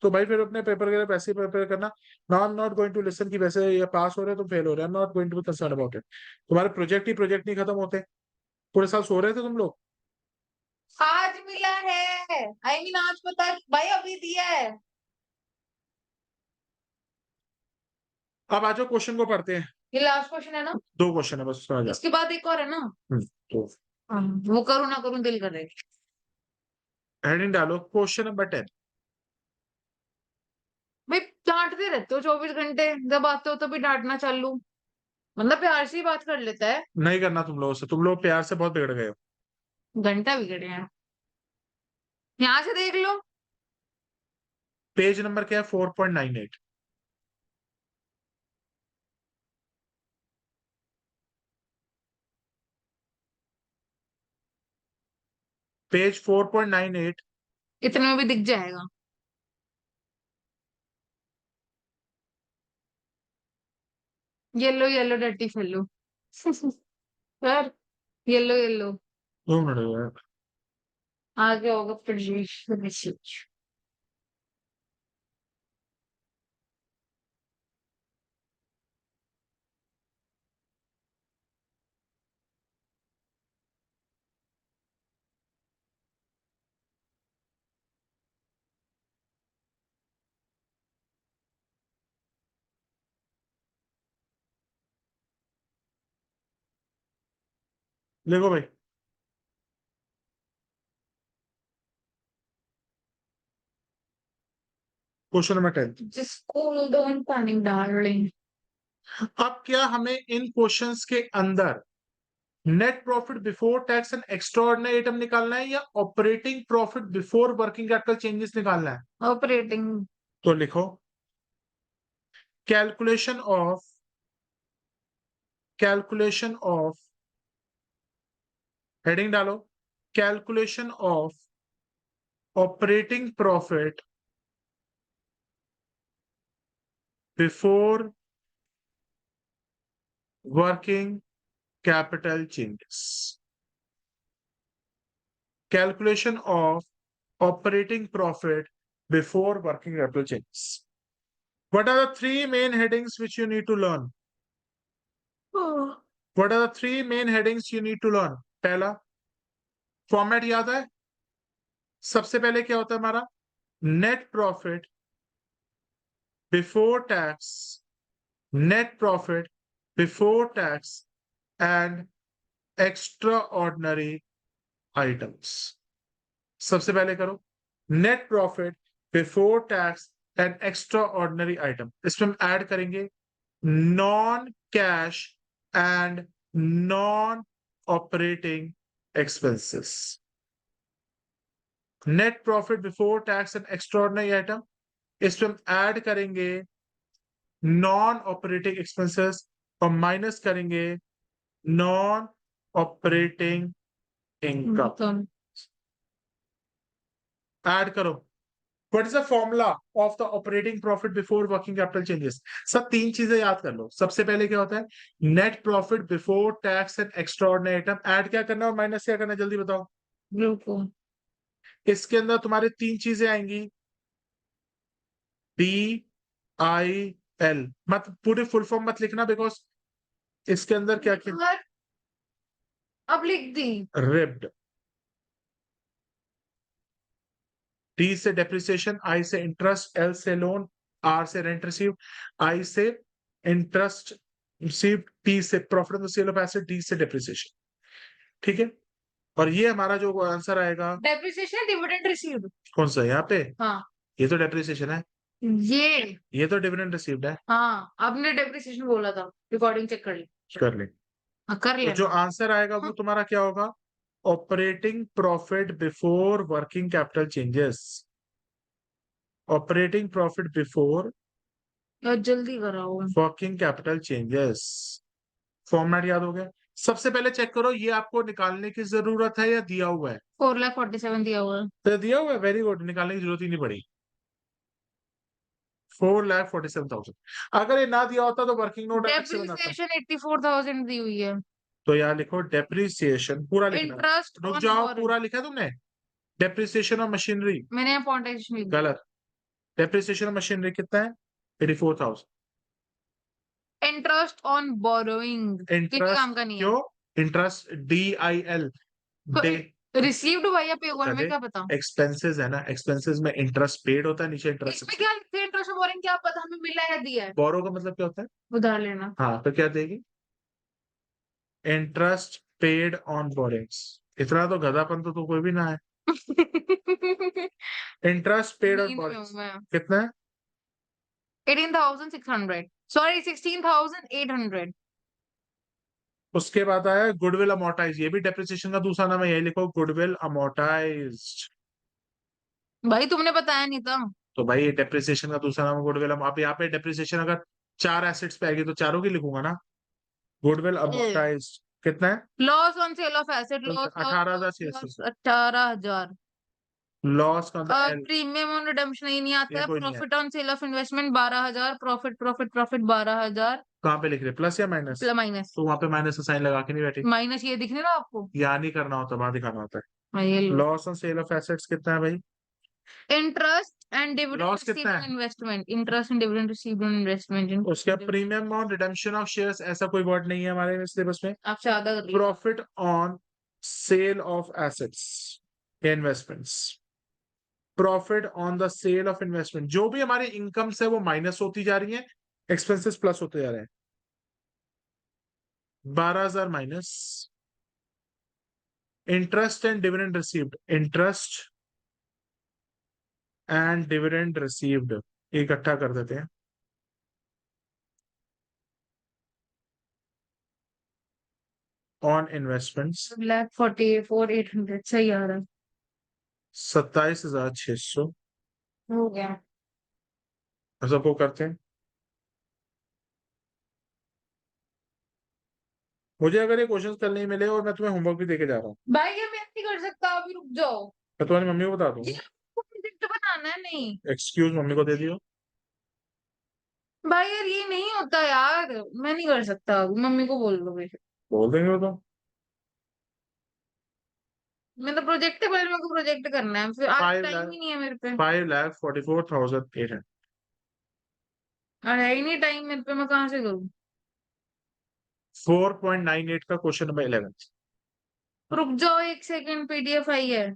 तो भाई फिर अपने पेपर के लिए पैसे प्रिपेयर करना। Now I am not going to listen कि वैसे ये पास हो रहे हैं तुम फेल हो रहे हैं। I am not going to be concern about it. तुम्हारे प्रोजेक्ट ही प्रोजेक्ट नहीं खत्म होते। पूरे साल सो रहे थे तुम लोग। आज मिला है आई मीन आज पता भाई अभी दिया है। अब आज क्वेश्चन को पढ़ते हैं। ये लास्ट क्वेश्चन है ना 2 क्वेश्चन है बस, उसमें आ जाओ। इसके बाद एक और है ना। तो हाँ, वो करूँ ना करूँ दिल करे। हेडिंग डालो क्वेश्चन नंबर 10। भाई डांटते रहते हो 24 घंटे जब आते हो तभी डांटना चालू मतलब प्यार से ही बात कर लेता है। नहीं करना तुम लोगों से, तुम लोग प्यार से बहुत बिगड़ गए हो। घंटा बिगड़े हैं यहाँ से देख लो। पेज नंबर क्या है? 4.98। पेज 4.98। इतने में भी दिख जाएगा। Yellow yellow dirty fellow sir yellow yellow 2 minute हो गए। आगे होगा फिर। लिखो भाई। Question number 10। Just cool down panic darling। अब क्या हमें इन क्वेश्चंस के अंदर net profit before tax and extraordinary item निकालना है या operating profit before working capital changes निकालना है? ऑपरेटिंग। तो लिखो कैलकुलेशन ऑफ हेडिंग डालो, calculation of operating profit before working capital changes. Calculation of operating profit before working capital changes. What are the three main headings which you need to learn? What are the three main headings you need to learn? पहला, format याद है? सबसे पहले क्या होता है हमारा? Net profit before tax, net profit before tax and extra ordinary items. सबसे पहले करो net profit before tax and extra ordinary item. इसमें हम ऐड करेंगे non cash and non operating expenses. Net profit before tax and extra ordinary item, इसमें हम add करेंगे non operating expenses और माइनस करेंगे नॉन ऑपरेटिंग इनकम। ऐड करो। What is the formula of the operating profit before working capital changes? सब तीन चीजें याद कर लो। सबसे पहले क्या होता है? Net profit before tax and extra ordinary item. Add क्या करना है और माइनस क्या करना है, जल्दी बताओ। बिल्कुल। इसके अंदर तुम्हारे तीन चीजें आएंगी, DIL। मत पूरे फुल फॉर्म मत लिखना, बिकॉज इसके अंदर क्या क्या अब लिख दी। रिब्ड। D से डेप्रिसिएशन, I से इंटरेस्ट, L से लोन, R से रेंट रिसीव, I से इंटरेस्ट रिसीव, T से profit on the sale of asset, D से डेप्रिसिएशन। ठीक है, और ये हमारा जो आंसर आएगा, डेप्रिसिएशन डिविडेंड रिसीव्ड। कौन सा यहाँ पे? हाँ ये तो डेप्रिसिएशन है, ये तो डिविडेंड रिसीव्ड है। हाँ आपने डेप्रिसिएशन बोला था, रिकॉर्डिंग चेक कर ली। कर ले। हाँ कर तो लिया जो मैंने। आंसर आएगा वो तुम्हारा क्या होगा? Operating profit before working capital changes. Operating profit before यार जल्दी कराओ। Working capital changes. फॉर्मेट याद हो गया? सबसे पहले चेक करो ये आपको निकालने की जरूरत है या दिया हुआ है? 4,47,000 दिया हुआ है। तो दिया हुआ है, वेरी गुड, निकालने की जरूरत ही नहीं पड़ी। 4,47,000। अगर ये ना दिया होता तो वर्किंग नोट अलग से बनाता। डेप्रिसिएशन 84,000 दी हुई है। तो यहाँ लिखो डेप्रिसिएशन पूरा लिखना है। इंटरेस्ट रुक ऑन जाओ, बोरिंग। पूरा लिखा तुमने? डेप्रिसिएशन ऑफ मशीनरी मैंने यहाँ पॉइंटेशन लिख दिया। गलत। डेप्रिसिएशन ऑफ मशीनरी कितना है? 84,000। इंटरेस्ट ऑन बोरोइंग किसी इंटरेस्ट काम का नहीं है। क्यों? इंटरेस्ट DIL डे रिसीव्ड हुआ या पे हुआ हमें क्या पता। एक्सपेंसेस है ना, एक्सपेंसेस में इंटरेस्ट पेड होता है, नीचे इंटरेस्ट। इसमें क्या लिखते हैं इंटरेस्ट ऑन बोरिंग, क्या पता हमें मिला है दिया है। बोरो का मतलब क्या होता है? उधार लेना। हाँ, तो क्या देगी? Interest paid on borings. इतना तो गधापन तो कोई भी ना है। इंटरेस्ट पेड ऑन नींद में बोरिंग्स हूँ मैं। कितना है? 18,600 सॉरी 16,800। उसके बाद आया गुडविल अमोर्टाइज, ये भी डेप्रिसिएशन का दूसरा नाम है, यही लिखो गुडविल अमोर्टाइज्ड। भाई तुमने बताया नहीं था। तो भाई ये डेप्रिसिएशन का दूसरा नाम है गुडविल। अब यहाँ पे डेप्रिसिएशन अगर 4 एसेट्स पे आएगी तो चारों की लिखूंगा ना। गुडविल अमोर्टाइज्ड कितना है? Loss on sale of asset, loss 18,600। 18,000। Loss का मतलब L, प्रीमियम ऑन रिडेम्पशन ये नहीं आता ये है। कोई नहीं है। Profit on sale of investment 12,000, profit profit profit 12,000 कहाँ पे लिख रहे, प्लस या माइनस? Plus minus. तो वहां पे माइनस का साइन लगा के नहीं बैठी, माइनस ये दिख नहीं रहा आपको? यहाँ नहीं करना होता, वहां दिखाना होता हाँ, ये है। लो। Loss on sale of assets कितना है भाई? Interest and dividend loss received कितना ऑन है investment, interest and dividend received on investment. उसका? Premium on redemption of shares, ऐसा कोई वर्ड नहीं है हमारे सिलेबस में। आप ज्यादा कर लीजिए। Profit on sale of assets, investments. Profit on the sale of investment, जो भी हमारी इनकम्स है वो माइनस होती जा रही है, एक्सपेंसेस प्लस होते जा रहे हैं। 12,000 minus interest and dividend received, interest and dividend received इकट्ठा कर देते हैं। ऑन इन्वेस्टमेंट्स 1,44,800 सही आ रहा है। 27,600 हो गया। सबको करते हैं। मुझे अगर ये क्वेश्चन कल नहीं मिले और मैं तुम्हें होमवर्क भी देके जा रहा हूँ, भाई ये मैं नहीं कर सकता, अभी रुक जाओ। मैं तुम्हारी मम्मी को बता दूंगा। ये प्रोजेक्ट बनाना है नहीं। एक्सक्यूज मम्मी को दे दियो। भाई यार ये नहीं होता यार, मैं नहीं कर सकता, अभी मम्मी को बोल दो भाई। बोल देंगे वो तो। मैं तो प्रोजेक्ट है, पहले मेरे को प्रोजेक्ट करना है, फिर आज फाइव टाइम लाख ही नहीं है मेरे पे। 5,44,800। और है ही नहीं टाइम मेरे पे, मैं कहाँ से करूँ? 4.98 का क्वेश्चन नंबर 11। रुक जाओ एक सेकंड, पीडीएफ आई है।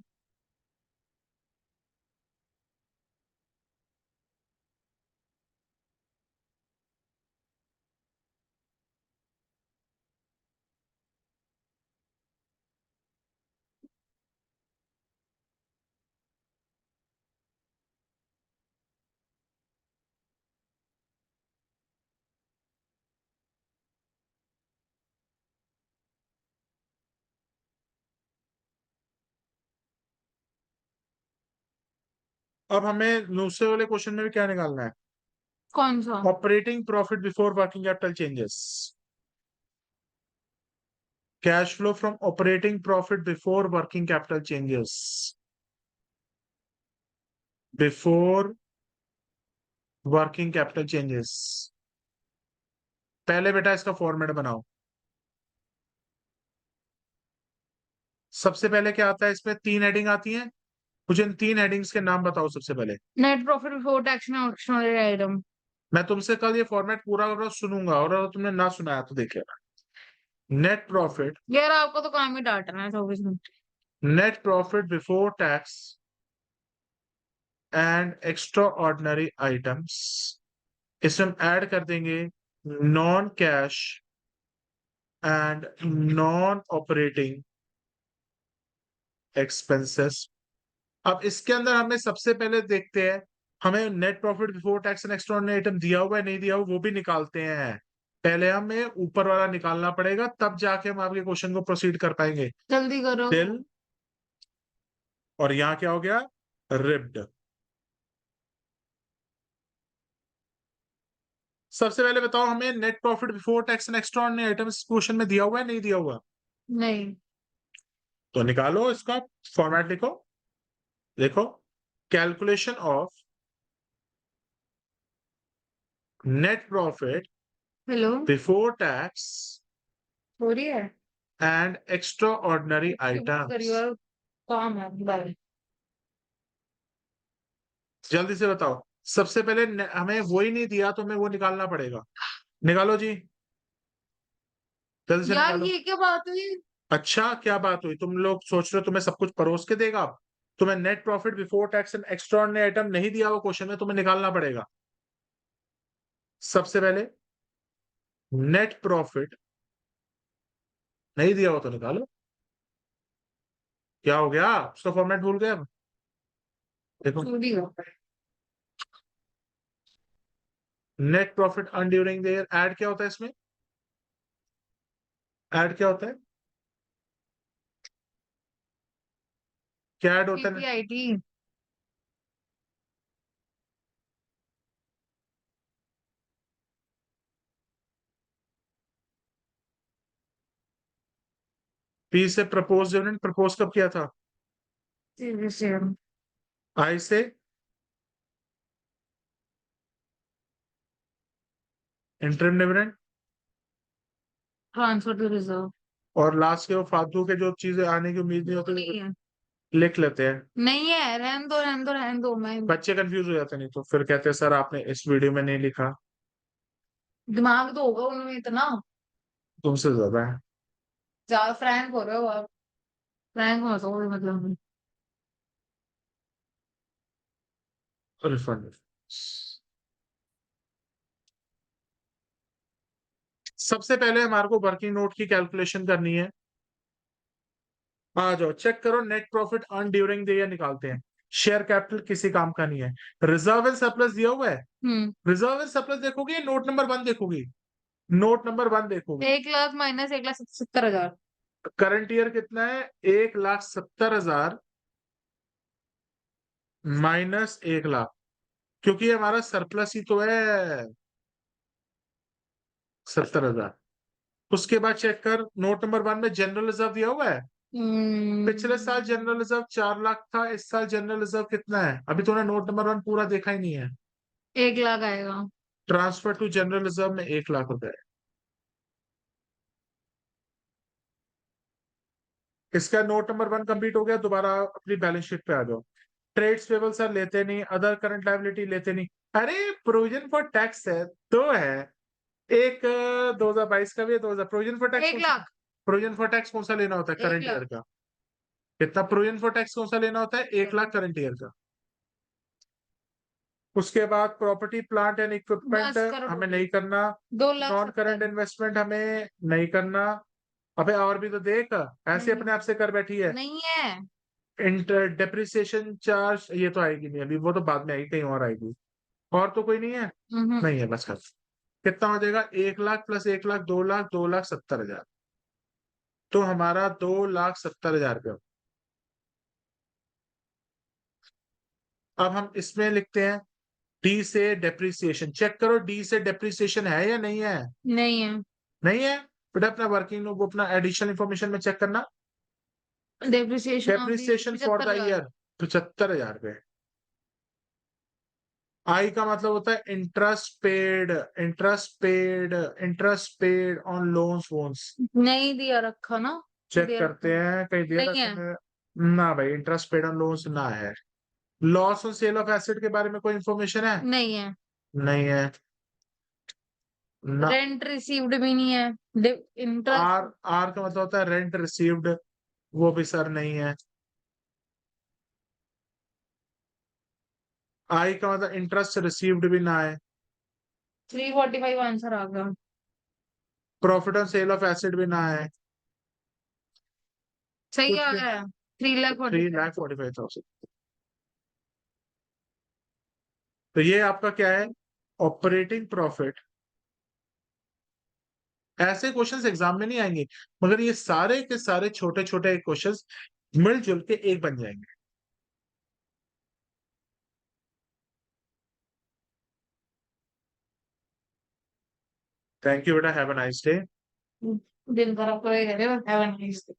अब हमें दूसरे वाले क्वेश्चन में भी क्या निकालना है? कौन सा? Operating profit before working capital changes, cash flow from operating profit before working capital changes, before working capital changes. पहले बेटा इसका फॉर्मेट बनाओ। सबसे पहले क्या आता है इसमें? 3 हेडिंग आती हैं, मुझे इन 3 हेडिंग्स के नाम बताओ सबसे पहले। Net profit before tax and extraordinary item. मैं तुमसे कल ये फॉर्मेट पूरा कर रहा सुनूंगा, और अगर तुमने ना सुनाया तो देखिएगा। नेट प्रॉफिट, यार आपको तो काम ही डांटना है 24 घंटे। Net profit before tax and extra ordinary items, इसमें हम ऐड कर देंगे non cash and non operating expenses. अब इसके अंदर हमें सबसे पहले देखते हैं, हमें net profit before tax and extra ordinary item दिया हुआ है नहीं दिया हुआ, वो भी निकालते हैं। पहले हमें ऊपर वाला निकालना पड़ेगा, तब जाके हम आपके क्वेश्चन को प्रोसीड कर पाएंगे। जल्दी करो। टिल, और यहाँ क्या हो गया? रिब्ड। सबसे पहले बताओ हमें net profit before tax and extra ordinary items question में दिया हुआ है नहीं दिया हुआ? नहीं। तो निकालो इसका फॉर्मेट, लिखो। देखो, calculation of net profit hello. Before tax हो रही है? एंड एक्स्ट्रा ऑर्डिनरी उसकी बात करियो आइटम्स। यार, काम है बाय। जल्दी से बताओ। सबसे पहले हमें वो ही नहीं दिया तो हमें वो निकालना पड़ेगा। निकालो जी, जल्दी से यार निकालो। ये क्या बात हुई? अच्छा क्या बात हुई? तुम लोग सोच रहे हो तुम्हें सब कुछ परोस के देगा? अब तुम्हें net profit before tax and extra ordinary item नहीं दिया वो क्वेश्चन में, तुम्हें निकालना पड़ेगा। सबसे पहले नेट प्रॉफिट नहीं दिया हो तो निकालो। क्या हो गया? उसका फॉर्मेट भूल गए अब? देखो, चोरी हो। Net profit earn during the year, add क्या होता है इसमें? ऐड क्या होता है? क्या ऐड होता है? पीपीआईटी। पी से प्रपोज डिविडेंड, प्रपोज कब किया था? सीरियसली। आई से interim dividend, transfer to reserve. और लास्ट के वो फालतू के जो चीजें आने की उम्मीद नहीं होती नहीं है, लिख लेते हैं। नहीं है, रहने दो रहने दो रहने दो, मैं बच्चे कंफ्यूज हो जाते नहीं तो फिर कहते हैं सर आपने इस वीडियो में नहीं लिखा। दिमाग तो होगा उनमें इतना। तुमसे ज्यादा है। ज्यादा फ्रैंक हो रहे हो आप, फ्रैंक मत हो मतलब। रिफंड। सबसे पहले हमारे को वर्किंग नोट की कैलकुलेशन करनी है। आ जाओ चेक करो, net profit earn during the year निकालते हैं। शेयर कैपिटल किसी काम का नहीं है। रिजर्व एंड सरप्लस दिया हुआ है। हम्म। रिजर्व एंड सरप्लस देखोगे, नोट नंबर 1 देखोगी। नोट नंबर 1 देखोगी। 1 लाख माइनस 1,70,000। करंट ईयर कितना है? 1,70,000 माइनस 1 लाख, क्योंकि ये हमारा सरप्लस ही तो है 70,000। उसके बाद चेक कर, नोट नंबर 1 में जनरल रिजर्व दिया हुआ है। पिछले साल जनरल रिजर्व 4 लाख था, इस साल जनरल रिजर्व कितना है? अभी तूने नोट नंबर 1 पूरा देखा ही नहीं है। 1 लाख आएगा। ट्रांसफर टू जनरल रिजर्व में 1 लाख रुपए है। इसका नोट नंबर 1 कंप्लीट हो गया, दोबारा अपनी बैलेंस शीट पे आ जाओ। ट्रेड्स पेबल सर लेते नहीं, अदर करंट लायबिलिटी लेते नहीं। अरे प्रोविजन फॉर टैक्स है, दो है। एक 2022 का भी है, 2000 provision for tax. 1 lakh. Provision for tax कौन सा लेना होता है? एक करंट ईयर लाख का। कितना प्रोविजन फॉर टैक्स कौन सा लेना होता है? 1 लाख करंट ईयर का। उसके बाद प्रॉपर्टी प्लांट एंड इक्विपमेंट बस करो हमें टोटल। नहीं करना। 2,70,000। नॉन करंट इन्वेस्टमेंट हमें नहीं करना। अबे और भी तो देख, ऐसे नहीं, अपने आप से कर बैठी है। नहीं है। इंटर डेप्रिसिएशन चार्ज ये तो आएगी नहीं अभी, वो तो बाद में आएगी, कहीं और आएगी। और तो कोई नहीं है। नहीं है, बस कर। कितना हो जाएगा? 1 लाख प्लस 1 लाख, 2 लाख, 2,70,000। तो हमारा 2,70,000 रुपये। अब हम इसमें लिखते हैं डी से डेप्रिसिएशन। चेक करो डी से डेप्रिसिएशन है या नहीं है। नहीं है। नहीं है। बेटा अपना वर्किंग नोट, अपना एडिशनल इंफॉर्मेशन में चेक करना। Depreciation of the depreciation for the 75,000। Year 75,000 रुपये। आई का मतलब होता है interest paid, interest paid, interest paid on loans वोन्स। नहीं दिया रखा ना। चेक दिया करते रखा। हैं कहीं दिया नहीं रखा है। है। ना भाई, इंटरेस्ट पेड ऑन लोन्स ना है। Loss on sale of asset के बारे में कोई इंफॉर्मेशन है? नहीं है। नहीं है ना। रेंट रिसीव्ड भी नहीं है। इंटरेस्ट। आर, आर का मतलब होता है रेंट रिसीव्ड, वो भी सर नहीं है। आई का मतलब इंटरेस्ट रिसीव्ड भी ना है। 345 आंसर आ गया। Profit on sale of asset भी ना है। सही कुछ आ भी। गया है। 3,45,000। 3,45,000। तो ये आपका क्या है? Operating profit. ऐसे क्वेश्चंस एग्जाम में नहीं आएंगे, मगर ये सारे के सारे छोटे छोटे क्वेश्चंस मिलजुल के एक बन जाएंगे। थैंक यू बेटा, हैव अ नाइस डे। दिन भर आपको ये कह रहे हो, हैव अ नाइस डे।